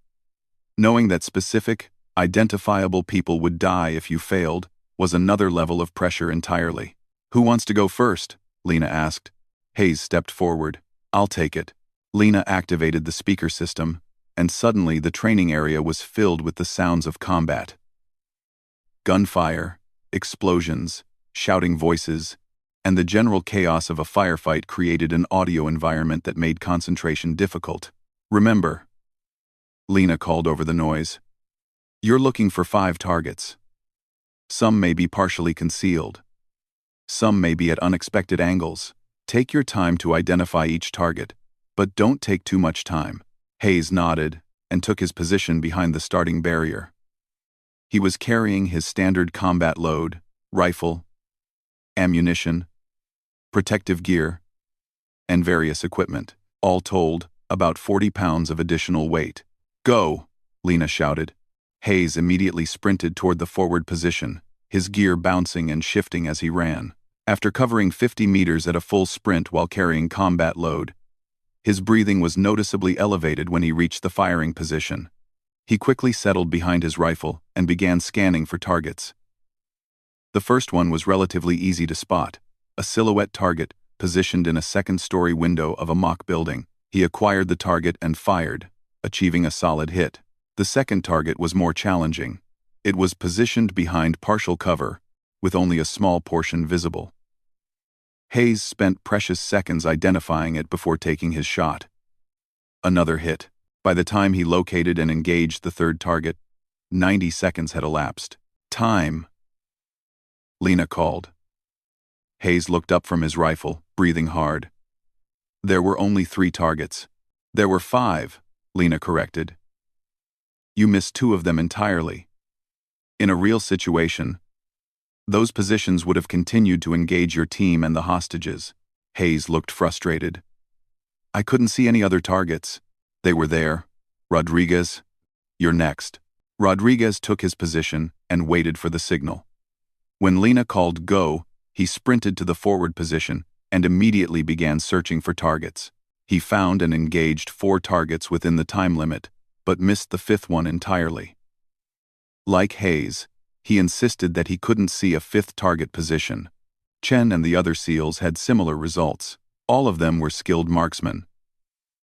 Knowing that specific, identifiable people would die if you failed was another level of pressure entirely. Who wants to go first? Lena asked. Hayes stepped forward. I'll take it. Lena activated the speaker system, and suddenly the training area was filled with the sounds of combat. Gunfire, explosions, shouting voices, and the general chaos of a firefight created an audio environment that made concentration difficult. Remember, Lena called over the noise, you're looking for 5 targets. Some may be partially concealed. Some may be at unexpected angles. Take your time to identify each target, but don't take too much time. Hayes nodded and took his position behind the starting barrier. He was carrying his standard combat load, rifle, ammunition, protective gear, and various equipment, all told, about 40 pounds of additional weight. Go, Lena shouted. Hayes immediately sprinted toward the forward position, his gear bouncing and shifting as he ran. After covering 50 meters at a full sprint while carrying combat load, his breathing was noticeably elevated when he reached the firing position. He quickly settled behind his rifle and began scanning for targets. The first one was relatively easy to spot, a silhouette target positioned in a second-story window of a mock building. He acquired the target and fired, achieving a solid hit. The second target was more challenging. It was positioned behind partial cover, with only a small portion visible. Hayes spent precious seconds identifying it before taking his shot. Another hit. By the time he located and engaged the third target, 90 seconds had elapsed. Time, Lena called. Hayes looked up from his rifle, breathing hard. There were only 3 targets. There were 5, Lena corrected. You missed 2 of them entirely. In a real situation, those positions would have continued to engage your team and the hostages. Hayes looked frustrated. I couldn't see any other targets. They were there. Rodriguez, you're next. Rodriguez took his position and waited for the signal. When Lena called go, he sprinted to the forward position and immediately began searching for targets. He found and engaged 4 targets within the time limit, but missed the 5th one entirely. Like Hayes, he insisted that he couldn't see a 5th target position. Chen and the other SEALs had similar results. All of them were skilled marksmen.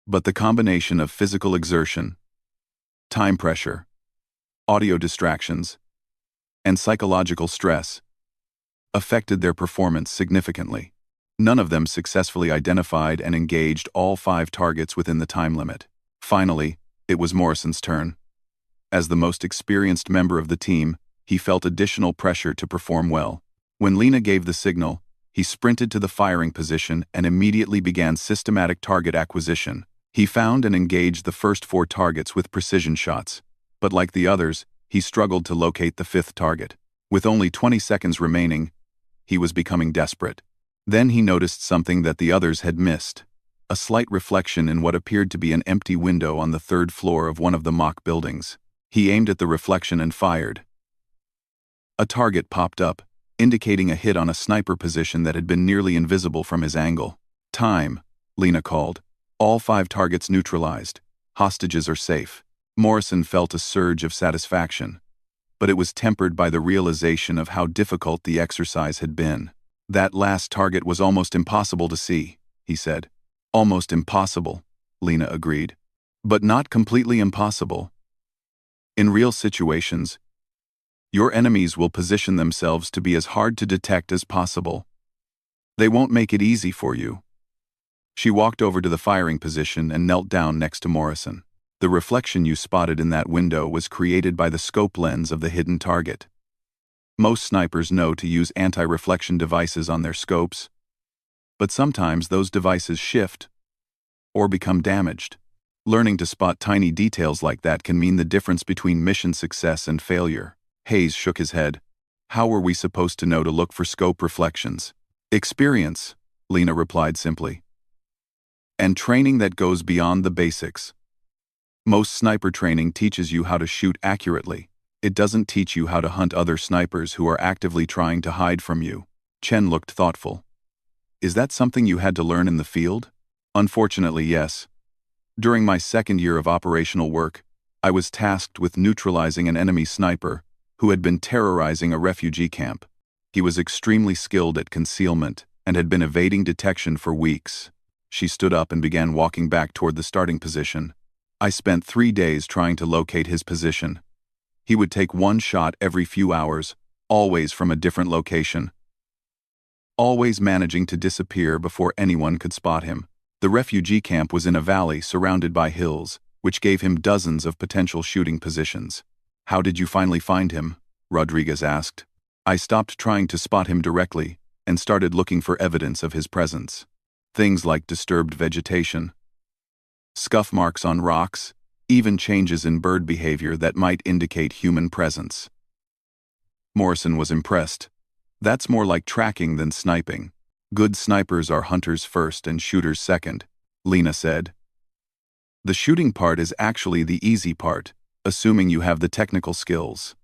But the combination of physical exertion, time pressure, audio distractions, and psychological stress affected their performance significantly. None of them successfully identified and engaged all 5 targets within the time limit. Finally, it was Morrison's turn. As the most experienced member of the team, he felt additional pressure to perform well. When Lena gave the signal, he sprinted to the firing position and immediately began systematic target acquisition. He found and engaged the first 4 targets with precision shots, but like the others, he struggled to locate the 5th target. With only 20 seconds remaining, he was becoming desperate. Then he noticed something that the others had missed, a slight reflection in what appeared to be an empty window on the 3rd floor of one of the mock buildings. He aimed at the reflection and fired. A target popped up, indicating a hit on a sniper position that had been nearly invisible from his angle. Time, Lena called. All 5 targets neutralized. Hostages are safe. Morrison felt a surge of satisfaction, but it was tempered by the realization of how difficult the exercise had been. That last target was almost impossible to see, he said. Almost impossible, Lena agreed. But not completely impossible. In real situations, your enemies will position themselves to be as hard to detect as possible. They won't make it easy for you. She walked over to the firing position and knelt down next to Morrison. The reflection you spotted in that window was created by the scope lens of the hidden target. Most snipers know to use anti-reflection devices on their scopes. But sometimes those devices shift or become damaged. Learning to spot tiny details like that can mean the difference between mission success and failure. Hayes shook his head. How were we supposed to know to look for scope reflections? Experience, Lena replied simply. And training that goes beyond the basics. Most sniper training teaches you how to shoot accurately. It doesn't teach you how to hunt other snipers who are actively trying to hide from you. Chen looked thoughtful. Is that something you had to learn in the field? Unfortunately, yes. During my second year of operational work, I was tasked with neutralizing an enemy sniper who had been terrorizing a refugee camp. He was extremely skilled at concealment and had been evading detection for weeks. She stood up and began walking back toward the starting position. I spent 3 days trying to locate his position. He would take one shot every few hours, always from a different location, always managing to disappear before anyone could spot him. The refugee camp was in a valley surrounded by hills, which gave him dozens of potential shooting positions. How did you finally find him? Rodriguez asked. I stopped trying to spot him directly and started looking for evidence of his presence. Things like disturbed vegetation, scuff marks on rocks, even changes in bird behavior that might indicate human presence. Morrison was impressed. That's more like tracking than sniping. Good snipers are hunters first and shooters second, Lena said. The shooting part is actually the easy part, assuming you have the technical skills.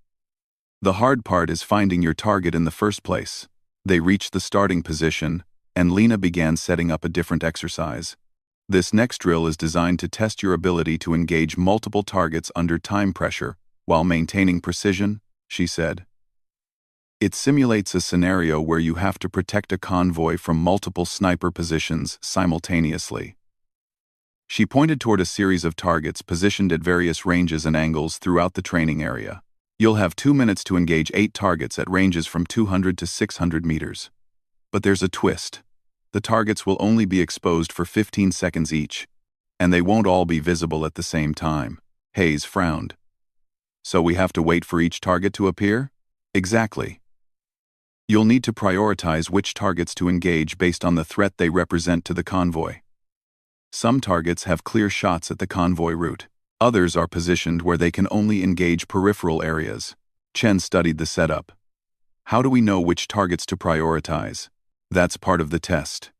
The hard part is finding your target in the first place. They reached the starting position, and Lena began setting up a different exercise. This next drill is designed to test your ability to engage multiple targets under time pressure while maintaining precision, she said. It simulates a scenario where you have to protect a convoy from multiple sniper positions simultaneously. She pointed toward a series of targets positioned at various ranges and angles throughout the training area. You'll have 2 minutes to engage 8 targets at ranges from 200 to 600 meters. But there's a twist. The targets will only be exposed for 15 seconds each, and they won't all be visible at the same time. Hayes frowned. So we have to wait for each target to appear? Exactly. You'll need to prioritize which targets to engage based on the threat they represent to the convoy. Some targets have clear shots at the convoy route. Others are positioned where they can only engage peripheral areas. Chen studied the setup. How do we know which targets to prioritize? That's part of the test.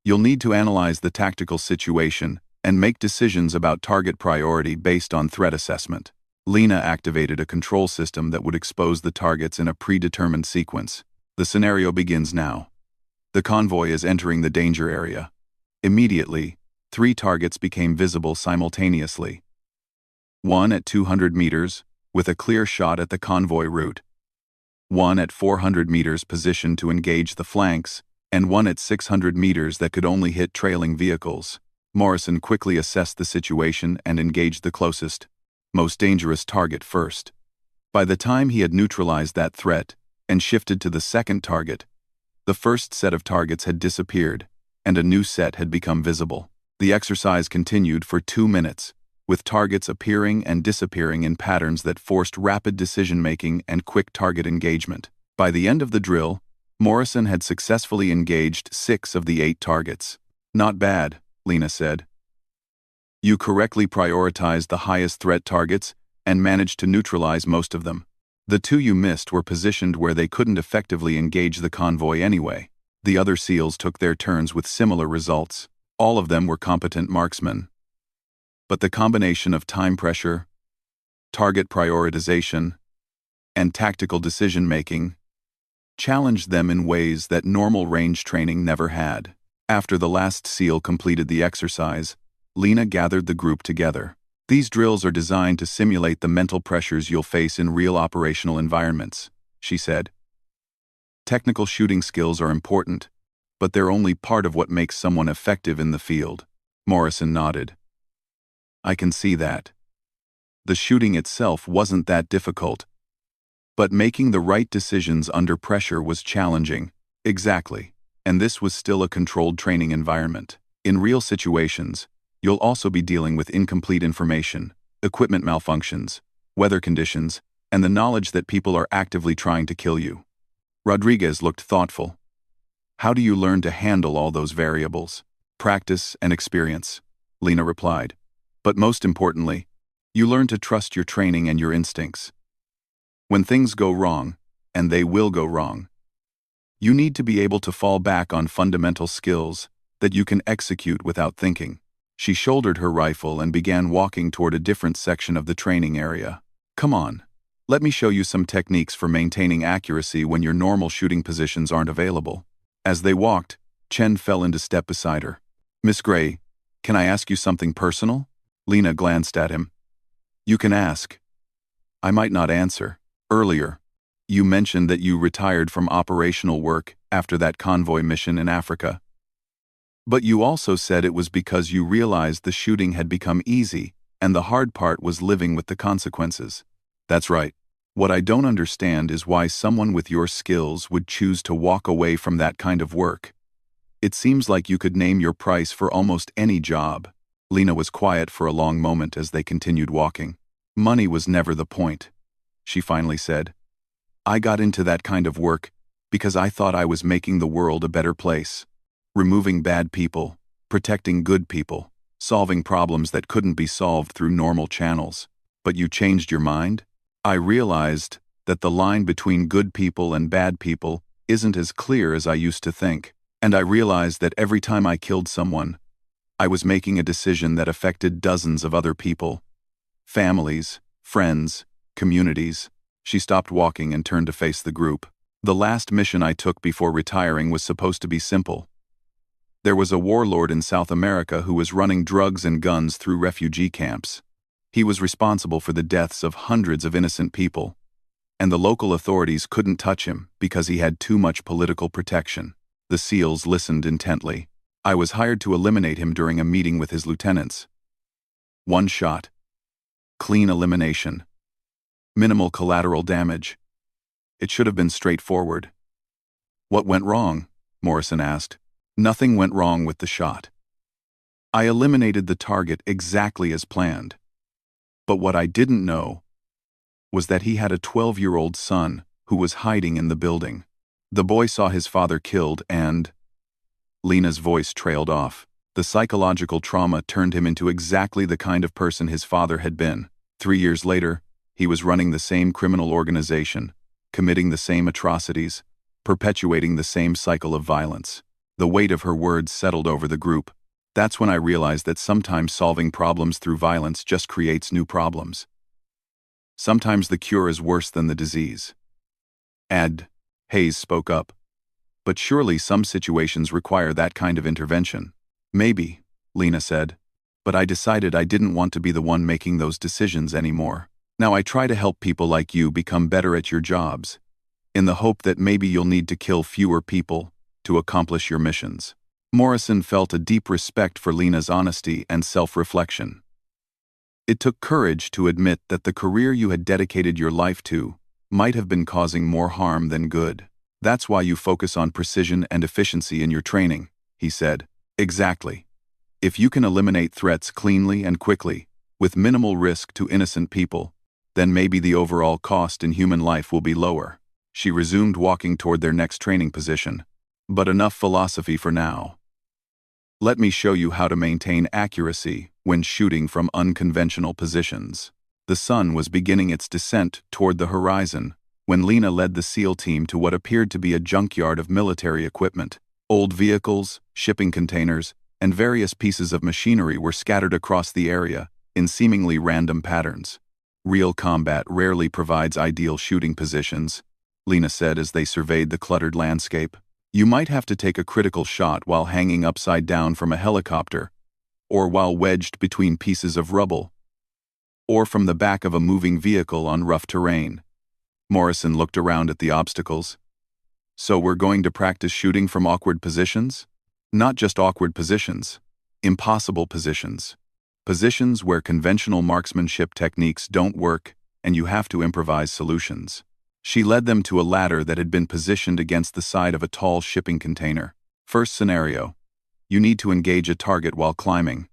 You'll need to analyze the tactical situation and make decisions about target priority based on threat assessment. Lena activated a control system that would expose the targets in a predetermined sequence. The scenario begins now. The convoy is entering the danger area. Immediately, 3 targets became visible simultaneously. One at 200 meters, with a clear shot at the convoy route. One at 400 meters positioned to engage the flanks, and one at 600 meters that could only hit trailing vehicles. Morrison quickly assessed the situation and engaged the closest, most dangerous target first. By the time he had neutralized that threat and shifted to the second target, the first set of targets had disappeared, and a new set had become visible. The exercise continued for 2 minutes, with targets appearing and disappearing in patterns that forced rapid decision-making and quick target engagement. By the end of the drill, Morrison had successfully engaged 6 of the 8 targets. Not bad, Lena said. You correctly prioritized the highest threat targets and managed to neutralize most of them. The 2 you missed were positioned where they couldn't effectively engage the convoy anyway. The other SEALs took their turns with similar results. All of them were competent marksmen. But the combination of time pressure, target prioritization, and tactical decision-making challenged them in ways that normal range training never had. After the last SEAL completed the exercise, Lena gathered the group together. These drills are designed to simulate the mental pressures you'll face in real operational environments, she said. Technical shooting skills are important, but they're only part of what makes someone effective in the field. Morrison nodded. I can see that. The shooting itself wasn't that difficult, but making the right decisions under pressure was challenging. Exactly. And this was still a controlled training environment. In real situations, you'll also be dealing with incomplete information, equipment malfunctions, weather conditions, and the knowledge that people are actively trying to kill you. Rodriguez looked thoughtful. How do you learn to handle all those variables? Practice and experience, Lena replied. But most importantly, you learn to trust your training and your instincts. When things go wrong, and they will go wrong, you need to be able to fall back on fundamental skills that you can execute without thinking. She shouldered her rifle and began walking toward a different section of the training area. Come on, let me show you some techniques for maintaining accuracy when your normal shooting positions aren't available. As they walked, Chen fell into step beside her. Miss Gray, can I ask you something personal? Lena glanced at him. You can ask. I might not answer. Earlier, you mentioned that you retired from operational work after that convoy mission in Africa. But you also said it was because you realized the shooting had become easy, and the hard part was living with the consequences. That's right. What I don't understand is why someone with your skills would choose to walk away from that kind of work. It seems like you could name your price for almost any job. Lena was quiet for a long moment as they continued walking. Money was never the point, she finally said. I got into that kind of work because I thought I was making the world a better place. Removing bad people, protecting good people, solving problems that couldn't be solved through normal channels. But you changed your mind? I realized that the line between good people and bad people isn't as clear as I used to think. And I realized that every time I killed someone, I was making a decision that affected dozens of other people. Families, friends, communities. She stopped walking and turned to face the group. The last mission I took before retiring was supposed to be simple. There was a warlord in South America who was running drugs and guns through refugee camps. He was responsible for the deaths of hundreds of innocent people, and the local authorities couldn't touch him because he had too much political protection. The SEALs listened intently. I was hired to eliminate him during a meeting with his lieutenants. One shot. Clean elimination. Minimal collateral damage. It should have been straightforward. What went wrong? Morrison asked. Nothing went wrong with the shot. I eliminated the target exactly as planned. But what I didn't know was that he had a 12-year-old son who was hiding in the building. The boy saw his father killed and... Lena's voice trailed off. The psychological trauma turned him into exactly the kind of person his father had been. 3 years later, he was running the same criminal organization, committing the same atrocities, perpetuating the same cycle of violence. The weight of her words settled over the group. That's when I realized that sometimes solving problems through violence just creates new problems. Sometimes the cure is worse than the disease. Hayes spoke up. But surely some situations require that kind of intervention. Maybe, Lena said. But I decided I didn't want to be the one making those decisions anymore. Now I try to help people like you become better at your jobs, in the hope that maybe you'll need to kill fewer people to accomplish your missions. Morrison felt a deep respect for Lena's honesty and self-reflection. It took courage to admit that the career you had dedicated your life to might have been causing more harm than good. That's why you focus on precision and efficiency in your training, he said. Exactly. If you can eliminate threats cleanly and quickly, with minimal risk to innocent people, then maybe the overall cost in human life will be lower. She resumed walking toward their next training position. But enough philosophy for now. Let me show you how to maintain accuracy when shooting from unconventional positions. The sun was beginning its descent toward the horizon when Lena led the SEAL team to what appeared to be a junkyard of military equipment. Old vehicles, shipping containers, and various pieces of machinery were scattered across the area in seemingly random patterns. Real combat rarely provides ideal shooting positions, Lena said as they surveyed the cluttered landscape. You might have to take a critical shot while hanging upside down from a helicopter, or while wedged between pieces of rubble, or from the back of a moving vehicle on rough terrain. Morrison looked around at the obstacles. So we're going to practice shooting from awkward positions? Not just awkward positions, impossible positions. Positions where conventional marksmanship techniques don't work and you have to improvise solutions. She led them to a ladder that had been positioned against the side of a tall shipping container. First scenario. You need to engage a target while climbing.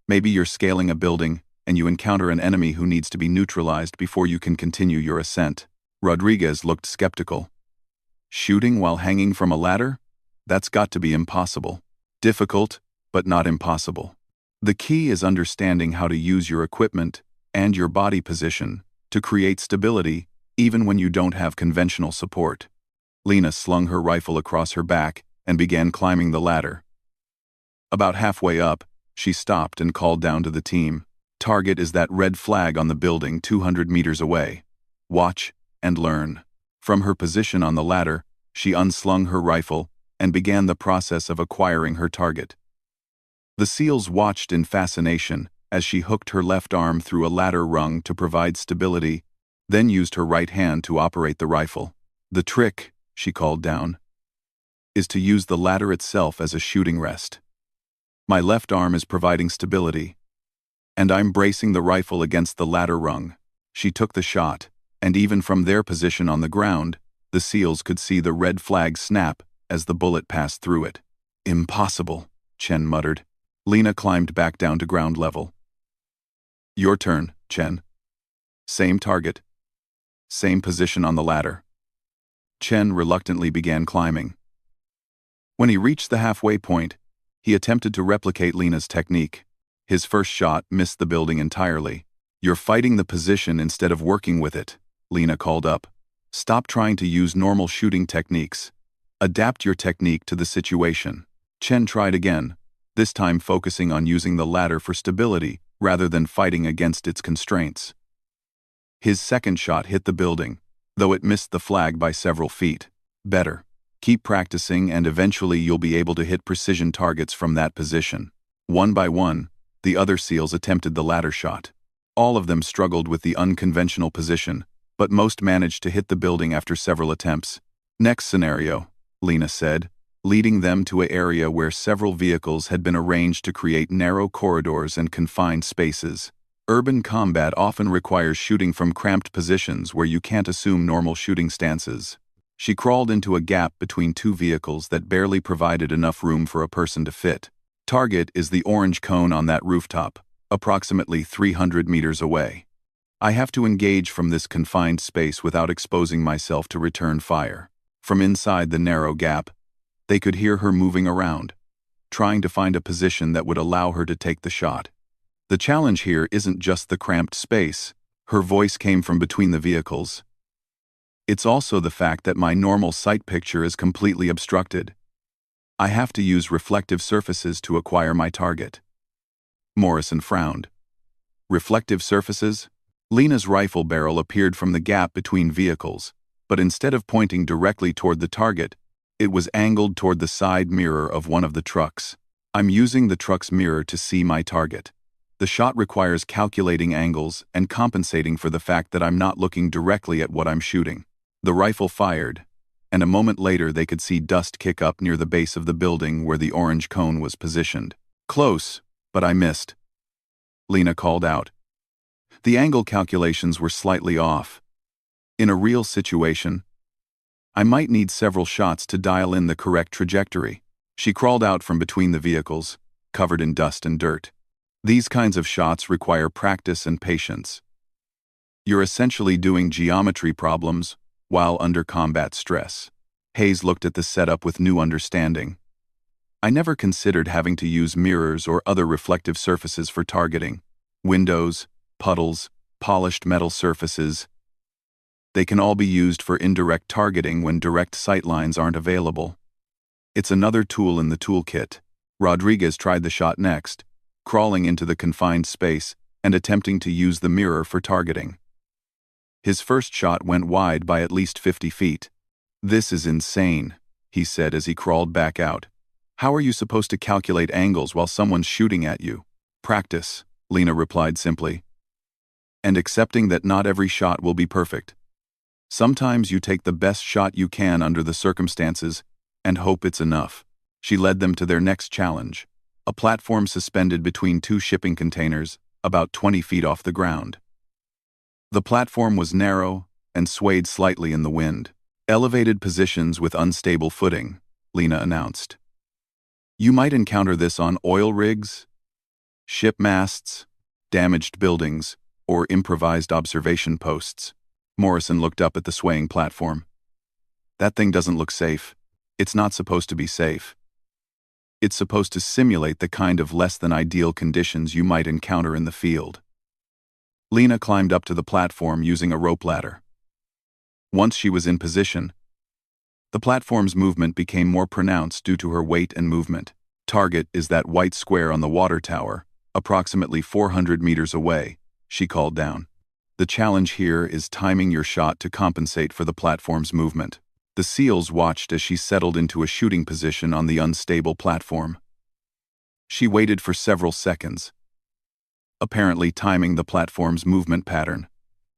Maybe you're scaling a building and you encounter an enemy who needs to be neutralized before you can continue your ascent. Rodriguez looked skeptical. Shooting while hanging from a ladder? That's got to be impossible. Difficult, but not impossible. The key is understanding how to use your equipment and your body position to create stability even when you don't have conventional support. Lena slung her rifle across her back and began climbing the ladder. About halfway up, she stopped and called down to the team. Target is that red flag on the building 200 meters away. Watch and learn. From her position on the ladder, she unslung her rifle and began the process of acquiring her target. The SEALs watched in fascination as she hooked her left arm through a ladder rung to provide stability, then used her right hand to operate the rifle. The trick, she called down, is to use the ladder itself as a shooting rest. My left arm is providing stability, and I'm bracing the rifle against the ladder rung. She took the shot, and even from their position on the ground, the SEALs could see the red flag snap as the bullet passed through it. Impossible, Chen muttered. Lena climbed back down to ground level. Your turn, Chen. Same target. Same position on the ladder. Chen reluctantly began climbing. When he reached the halfway point, he attempted to replicate Lena's technique. His first shot missed the building entirely. You're fighting the position instead of working with it, Lena called up. Stop trying to use normal shooting techniques. Adapt your technique to the situation. Chen tried again, this time focusing on using the ladder for stability rather than fighting against its constraints. His second shot hit the building, though it missed the flag by several feet. Better. Keep practicing and eventually you'll be able to hit precision targets from that position. One by one, the other SEALs attempted the ladder shot. All of them struggled with the unconventional position, but most managed to hit the building after several attempts. Next scenario, Lena said, leading them to an area where several vehicles had been arranged to create narrow corridors and confined spaces. Urban combat often requires shooting from cramped positions where you can't assume normal shooting stances. She crawled into a gap between two vehicles that barely provided enough room for a person to fit. Target is the orange cone on that rooftop, approximately 300 meters away. I have to engage from this confined space without exposing myself to return fire. From inside the narrow gap, they could hear her moving around, trying to find a position that would allow her to take the shot. The challenge here isn't just the cramped space. Her voice came from between the vehicles. It's also the fact that my normal sight picture is completely obstructed. I have to use reflective surfaces to acquire my target. Morrison frowned. Reflective surfaces? Lena's rifle barrel appeared from the gap between vehicles, but instead of pointing directly toward the target, it was angled toward the side mirror of one of the trucks. I'm using the truck's mirror to see my target. The shot requires calculating angles and compensating for the fact that I'm not looking directly at what I'm shooting. The rifle fired, and a moment later they could see dust kick up near the base of the building where the orange cone was positioned. Close, but I missed, Lena called out. The angle calculations were slightly off. In a real situation, I might need several shots to dial in the correct trajectory. She crawled out from between the vehicles, covered in dust and dirt. These kinds of shots require practice and patience. You're essentially doing geometry problems while under combat stress. Hayes looked at the setup with new understanding. I never considered having to use mirrors or other reflective surfaces for targeting. Windows, puddles, polished metal surfaces. They can all be used for indirect targeting when direct sightlines aren't available. It's another tool in the toolkit. Rodriguez tried the shot next, crawling into the confined space and attempting to use the mirror for targeting. His first shot went wide by at least 50 feet. This is insane, he said as he crawled back out. How are you supposed to calculate angles while someone's shooting at you? Practice, Lena replied simply. And accepting that not every shot will be perfect. Sometimes you take the best shot you can under the circumstances and hope it's enough. She led them to their next challenge, a platform suspended between two shipping containers, about 20 feet off the ground. The platform was narrow and swayed slightly in the wind. Elevated positions with unstable footing, Lena announced. You might encounter this on oil rigs, ship masts, damaged buildings, or improvised observation posts. Morrison looked up at the swaying platform. That thing doesn't look safe. It's not supposed to be safe. It's supposed to simulate the kind of less-than-ideal conditions you might encounter in the field. Lena climbed up to the platform using a rope ladder. Once she was in position, the platform's movement became more pronounced due to her weight and movement. Target is that white square on the water tower, approximately 400 meters away, she called down. The challenge here is timing your shot to compensate for the platform's movement. The SEALs watched as she settled into a shooting position on the unstable platform. She waited for several seconds, apparently timing the platform's movement pattern.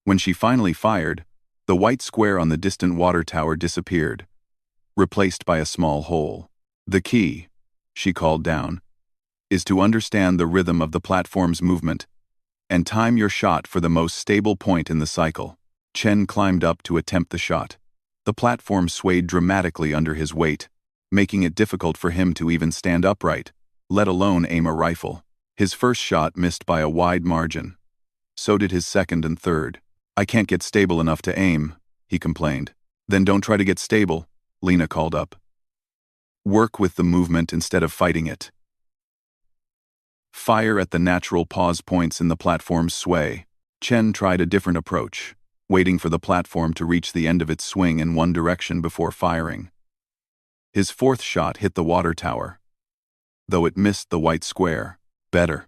When she finally fired, the white square on the distant water tower disappeared, replaced by a small hole. The key, she called down, is to understand the rhythm of the platform's movement and time your shot for the most stable point in the cycle. Chen climbed up to attempt the shot. The platform swayed dramatically under his weight, making it difficult for him to even stand upright, let alone aim a rifle. His first shot missed by a wide margin. So did his second and third. "I can't get stable enough to aim," he complained. "Then don't try to get stable," Lena called up. "Work with the movement instead of fighting it. Fire at the natural pause points in the platform's sway." Chen tried a different approach, waiting for the platform to reach the end of its swing in one direction before firing. His fourth shot hit the water tower, though it missed the white square. "Better.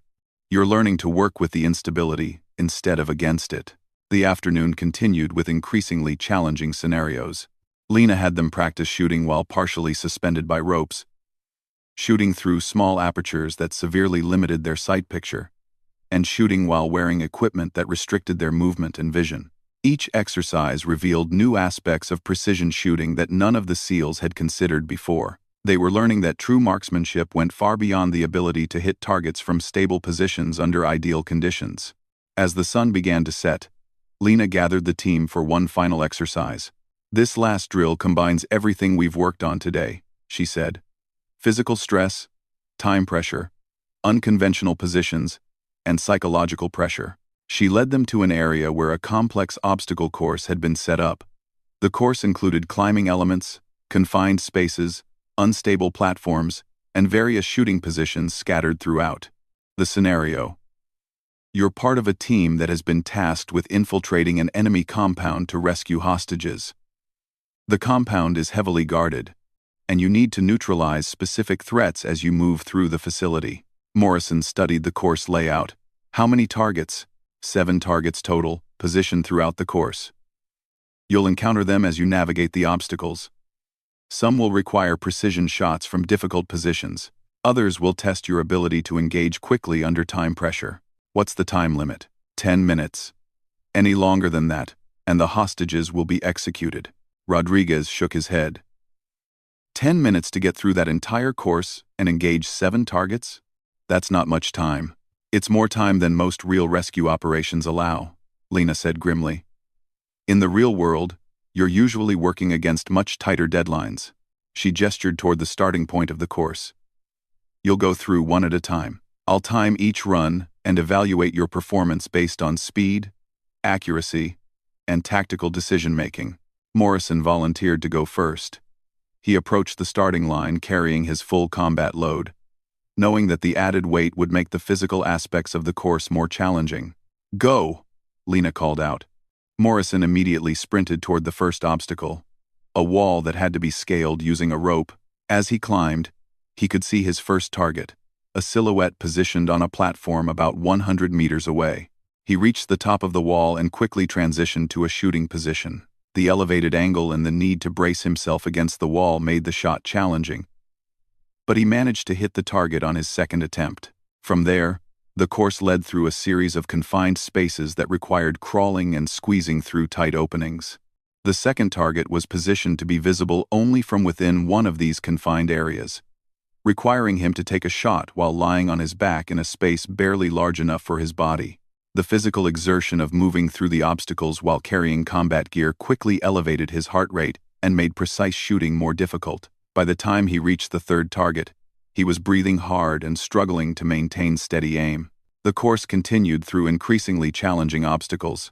You're learning to work with the instability instead of against it." The afternoon continued with increasingly challenging scenarios. Lena had them practice shooting while partially suspended by ropes, shooting through small apertures that severely limited their sight picture, and shooting while wearing equipment that restricted their movement and vision. Each exercise revealed new aspects of precision shooting that none of the SEALs had considered before. They were learning that true marksmanship went far beyond the ability to hit targets from stable positions under ideal conditions. As the sun began to set, Lena gathered the team for one final exercise. "This last drill combines everything we've worked on today," she said. "Physical stress, time pressure, unconventional positions, and psychological pressure." She led them to an area where a complex obstacle course had been set up. The course included climbing elements, confined spaces, unstable platforms, and various shooting positions scattered throughout. The scenario: you're part of a team that has been tasked with infiltrating an enemy compound to rescue hostages. The compound is heavily guarded, and you need to neutralize specific threats as you move through the facility. Morrison studied the course layout. "How many targets?" 7 targets total, positioned throughout the course. You'll encounter them as you navigate the obstacles. Some will require precision shots from difficult positions. Others will test your ability to engage quickly under time pressure. What's the time limit? 10 minutes. Any longer than that, and the hostages will be executed. Rodriguez shook his head. 10 minutes to get through that entire course and engage 7 targets? That's not much time. "It's more time than most real rescue operations allow," Lena said grimly. "In the real world, you're usually working against much tighter deadlines." She gestured toward the starting point of the course. "You'll go through one at a time. I'll time each run and evaluate your performance based on speed, accuracy, and tactical decision-making." Morrison volunteered to go first. He approached the starting line carrying his full combat load, knowing that the added weight would make the physical aspects of the course more challenging. "Go!" Lena called out. Morrison immediately sprinted toward the first obstacle, a wall that had to be scaled using a rope. As he climbed, he could see his first target, a silhouette positioned on a platform about 100 meters away. He reached the top of the wall and quickly transitioned to a shooting position. The elevated angle and the need to brace himself against the wall made the shot challenging, but he managed to hit the target on his second attempt. From there, the course led through a series of confined spaces that required crawling and squeezing through tight openings. The second target was positioned to be visible only from within one of these confined areas, requiring him to take a shot while lying on his back in a space barely large enough for his body. The physical exertion of moving through the obstacles while carrying combat gear quickly elevated his heart rate and made precise shooting more difficult. By the time he reached the third target, he was breathing hard and struggling to maintain steady aim. The course continued through increasingly challenging obstacles,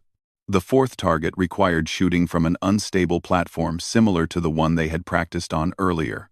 The fourth target required shooting from an unstable platform similar to the one they had practiced on earlier.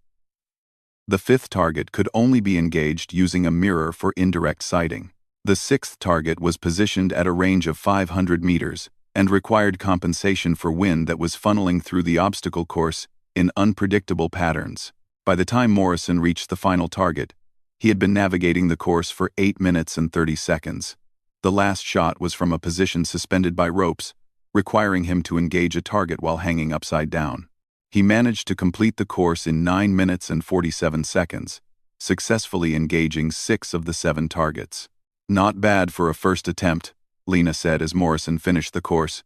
The fifth target could only be engaged using a mirror for indirect sighting. The sixth target was positioned at a range of 500 meters and required compensation for wind that was funneling through the obstacle course in unpredictable patterns. By the time Morrison reached the final target, he had been navigating the course for 8 minutes and 30 seconds. The last shot was from a position suspended by ropes, requiring him to engage a target while hanging upside down. He managed to complete the course in 9 minutes and 47 seconds, successfully engaging 6 of the 7 targets. "Not bad for a first attempt," Lena said as Morrison finished the course.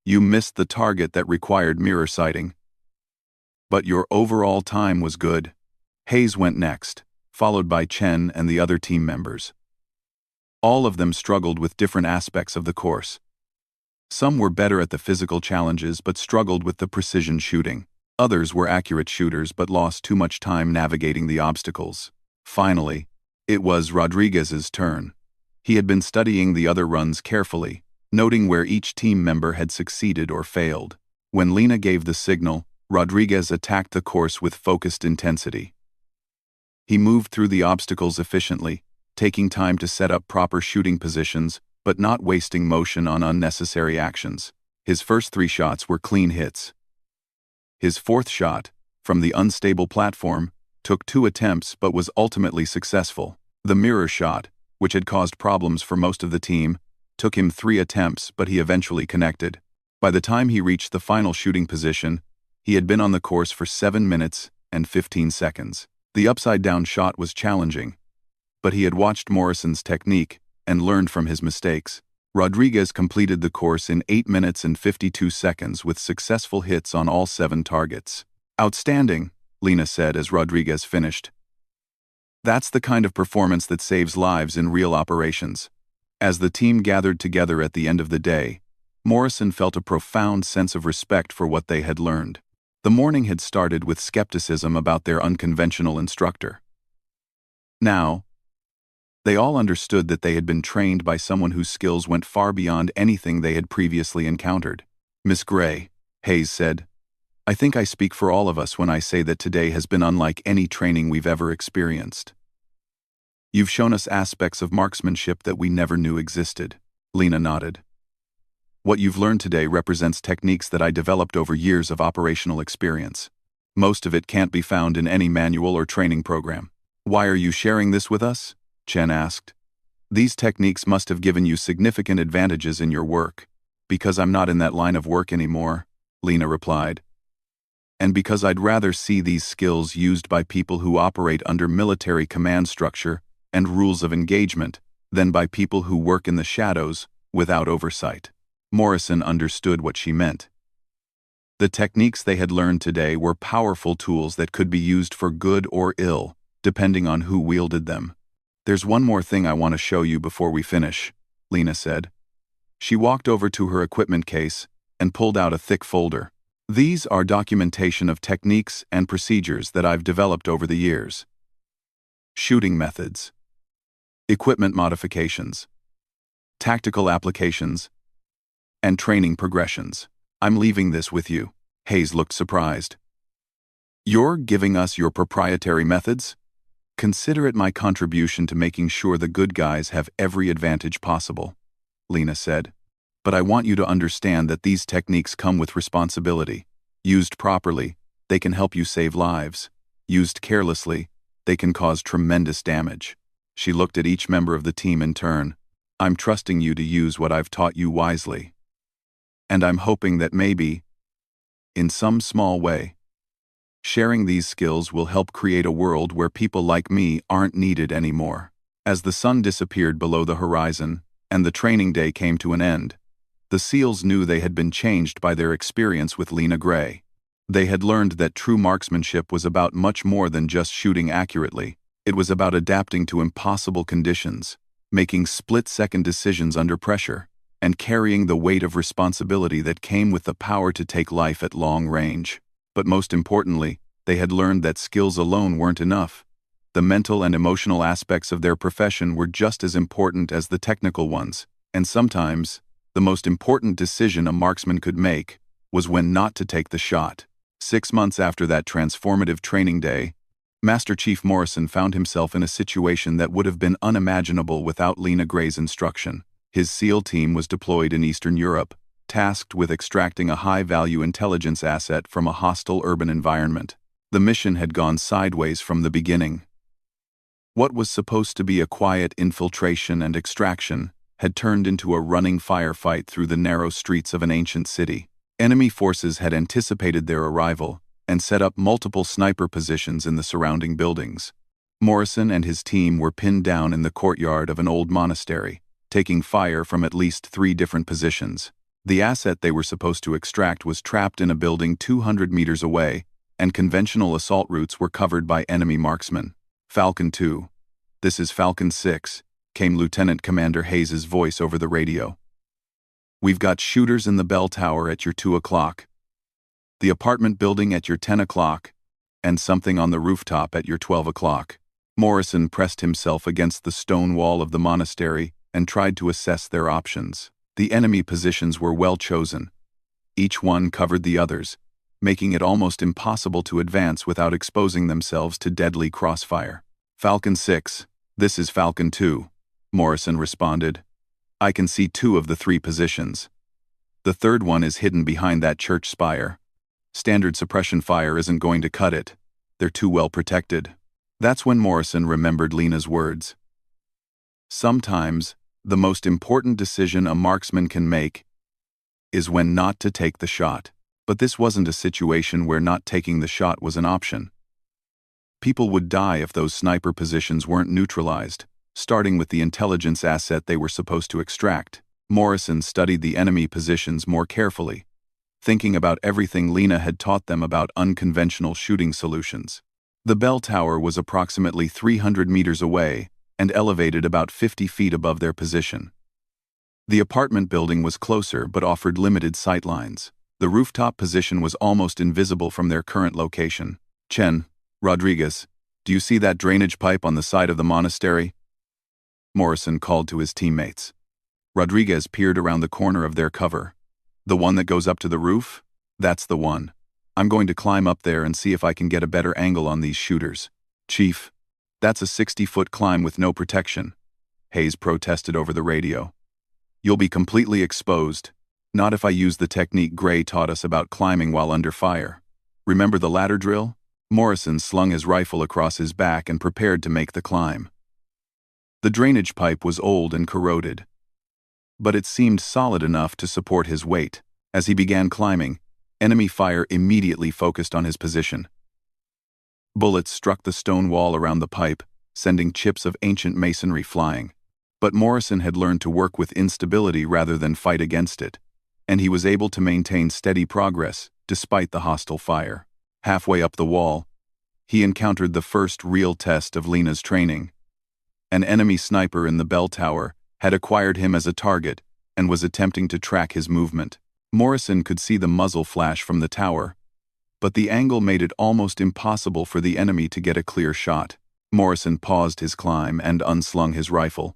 "You missed the target that required mirror sighting, but your overall time was good." Hayes went next, followed by Chen and the other team members. All of them struggled with different aspects of the course. Some were better at the physical challenges but struggled with the precision shooting. Others were accurate shooters but lost too much time navigating the obstacles. Finally, it was Rodriguez's turn. He had been studying the other runs carefully, noting where each team member had succeeded or failed. When Lena gave the signal, Rodriguez attacked the course with focused intensity. He moved through the obstacles efficiently, taking time to set up proper shooting positions, but not wasting motion on unnecessary actions. His first 3 shots were clean hits. His fourth shot, from the unstable platform, took 2 attempts but was ultimately successful. The mirror shot, which had caused problems for most of the team, took him 3 attempts but he eventually connected. By the time he reached the final shooting position, he had been on the course for 7 minutes and 15 seconds. The upside-down shot was challenging, but he had watched Morrison's technique and learned from his mistakes. Rodriguez completed the course in 8 minutes and 52 seconds with successful hits on all 7 targets. "Outstanding," Lena said as Rodriguez finished. "That's the kind of performance that saves lives in real operations." As the team gathered together at the end of the day, Morrison felt a profound sense of respect for what they had learned. The morning had started with skepticism about their unconventional instructor. Now, they all understood that they had been trained by someone whose skills went far beyond anything they had previously encountered. "Miss Gray," Hayes said, "I think I speak for all of us when I say that today has been unlike any training we've ever experienced. You've shown us aspects of marksmanship that we never knew existed." Lena nodded. "What you've learned today represents techniques that I developed over years of operational experience. Most of it can't be found in any manual or training program." "Why are you sharing this with us?" Chen asked. "These techniques must have given you significant advantages in your work." "Because I'm not in that line of work anymore," Lena replied. "And because I'd rather see these skills used by people who operate under military command structure and rules of engagement than by people who work in the shadows without oversight." Morrison understood what she meant. The techniques they had learned today were powerful tools that could be used for good or ill, depending on who wielded them. "There's one more thing I want to show you before we finish," Lena said. She walked over to her equipment case and pulled out a thick folder. "These are documentation of techniques and procedures that I've developed over the years. Shooting methods, equipment modifications, tactical applications, and training progressions. I'm leaving this with you." Hayes looked surprised. "You're giving us your proprietary methods? Consider it my contribution to making sure the good guys have every advantage possible," Lena said. "But I want you to understand that these techniques come with responsibility. Used properly, they can help you save lives. Used carelessly, they can cause tremendous damage." She looked at each member of the team in turn. "I'm trusting you to use what I've taught you wisely. And I'm hoping that maybe, in some small way, sharing these skills will help create a world where people like me aren't needed anymore." As the sun disappeared below the horizon and the training day came to an end, the SEALs knew they had been changed by their experience with Lena Gray. They had learned that true marksmanship was about much more than just shooting accurately. It was about adapting to impossible conditions, making split-second decisions under pressure, and carrying the weight of responsibility that came with the power to take life at long range. But most importantly, they had learned that skills alone weren't enough. The mental and emotional aspects of their profession were just as important as the technical ones, and sometimes, The most important decision a marksman could make was when not to take the shot. 6 months after that transformative training day, Master Chief Morrison found himself in a situation that would have been unimaginable without Lena Gray's instruction. His SEAL team was deployed in Eastern Europe, tasked with extracting a high-value intelligence asset from a hostile urban environment. The mission had gone sideways from the beginning. What was supposed to be a quiet infiltration and extraction had turned into a running firefight through the narrow streets of an ancient city. Enemy forces had anticipated their arrival and set up multiple sniper positions in the surrounding buildings. Morrison and his team were pinned down in the courtyard of an old monastery, taking fire from at least 3 different positions. The asset they were supposed to extract was trapped in a building 200 meters away, and conventional assault routes were covered by enemy marksmen. Falcon 2. This is Falcon 6, came Lieutenant Commander Hayes's voice over the radio. We've got shooters in the bell tower at your 2 o'clock, the apartment building at your 10 o'clock, and something on the rooftop at your 12 o'clock. Morrison pressed himself against the stone wall of the monastery and tried to assess their options. The enemy positions were well chosen. Each one covered the others, making it almost impossible to advance without exposing themselves to deadly crossfire. Falcon 6, this is Falcon 2, Morrison responded. I can see 2 of the 3 positions. The third one is hidden behind that church spire. Standard suppression fire isn't going to cut it. They're too well protected. That's when Morrison remembered Lena's words. Sometimes, the most important decision a marksman can make is when not to take the shot. But this wasn't a situation where not taking the shot was an option. People would die if those sniper positions weren't neutralized, starting with the intelligence asset they were supposed to extract. Morrison studied the enemy positions more carefully, thinking about everything Lena had taught them about unconventional shooting solutions. The bell tower was approximately 300 meters away and elevated about 50 feet above their position. The apartment building was closer but offered limited sightlines. The rooftop position was almost invisible from their current location. Chen, Rodriguez, do you see that drainage pipe on the side of the monastery? Morrison called to his teammates. Rodriguez peered around the corner of their cover. The one that goes up to the roof? That's the one. I'm going to climb up there and see if I can get a better angle on these shooters. Chief, that's a 60-foot climb with no protection, Hayes protested over the radio. You'll be completely exposed. Not if I use the technique Gray taught us about climbing while under fire. Remember the ladder drill? Morrison slung his rifle across his back and prepared to make the climb. The drainage pipe was old and corroded, but it seemed solid enough to support his weight. As he began climbing, enemy fire immediately focused on his position. Bullets struck the stone wall around the pipe, sending chips of ancient masonry flying. But Morrison had learned to work with instability rather than fight against it, and he was able to maintain steady progress despite the hostile fire. Halfway up the wall, he encountered the first real test of Lena's training. An enemy sniper in the bell tower had acquired him as a target and was attempting to track his movement. Morrison could see the muzzle flash from the tower, but the angle made it almost impossible for the enemy to get a clear shot. Morrison paused his climb and unslung his rifle.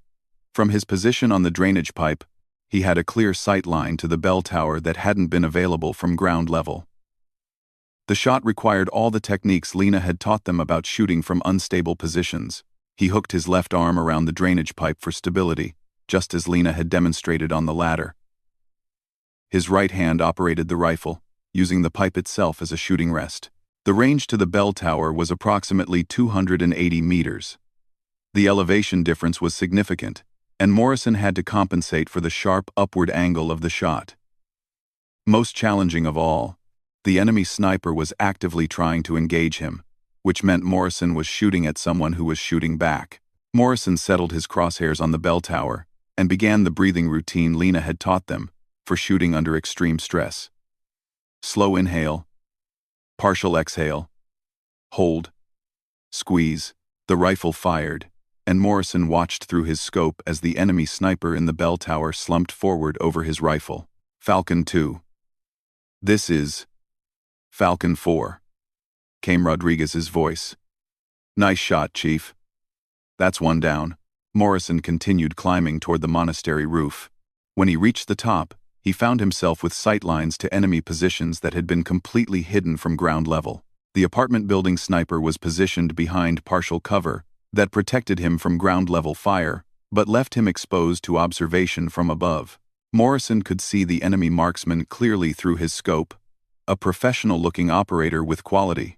From his position on the drainage pipe, he had a clear sight line to the bell tower that hadn't been available from ground level. The shot required all the techniques Lena had taught them about shooting from unstable positions. He hooked his left arm around the drainage pipe for stability, just as Lena had demonstrated on the ladder. His right hand operated the rifle, using the pipe itself as a shooting rest. The range to the bell tower was approximately 280 meters. The elevation difference was significant, and Morrison had to compensate for the sharp upward angle of the shot. Most challenging of all, the enemy sniper was actively trying to engage him, which meant Morrison was shooting at someone who was shooting back. Morrison settled his crosshairs on the bell tower and began the breathing routine Lena had taught them for shooting under extreme stress. Slow inhale, partial exhale, hold, squeeze. The rifle fired, and Morrison watched through his scope as the enemy sniper in the bell tower slumped forward over his rifle. Falcon 2. This is Falcon 4, came Rodriguez's voice. Nice shot, Chief. That's one down. Morrison continued climbing toward the monastery roof. When he reached the top, he found himself with sightlines to enemy positions that had been completely hidden from ground level. The apartment building sniper was positioned behind partial cover that protected him from ground-level fire, but left him exposed to observation from above. Morrison could see the enemy marksman clearly through his scope, a professional-looking operator with quality.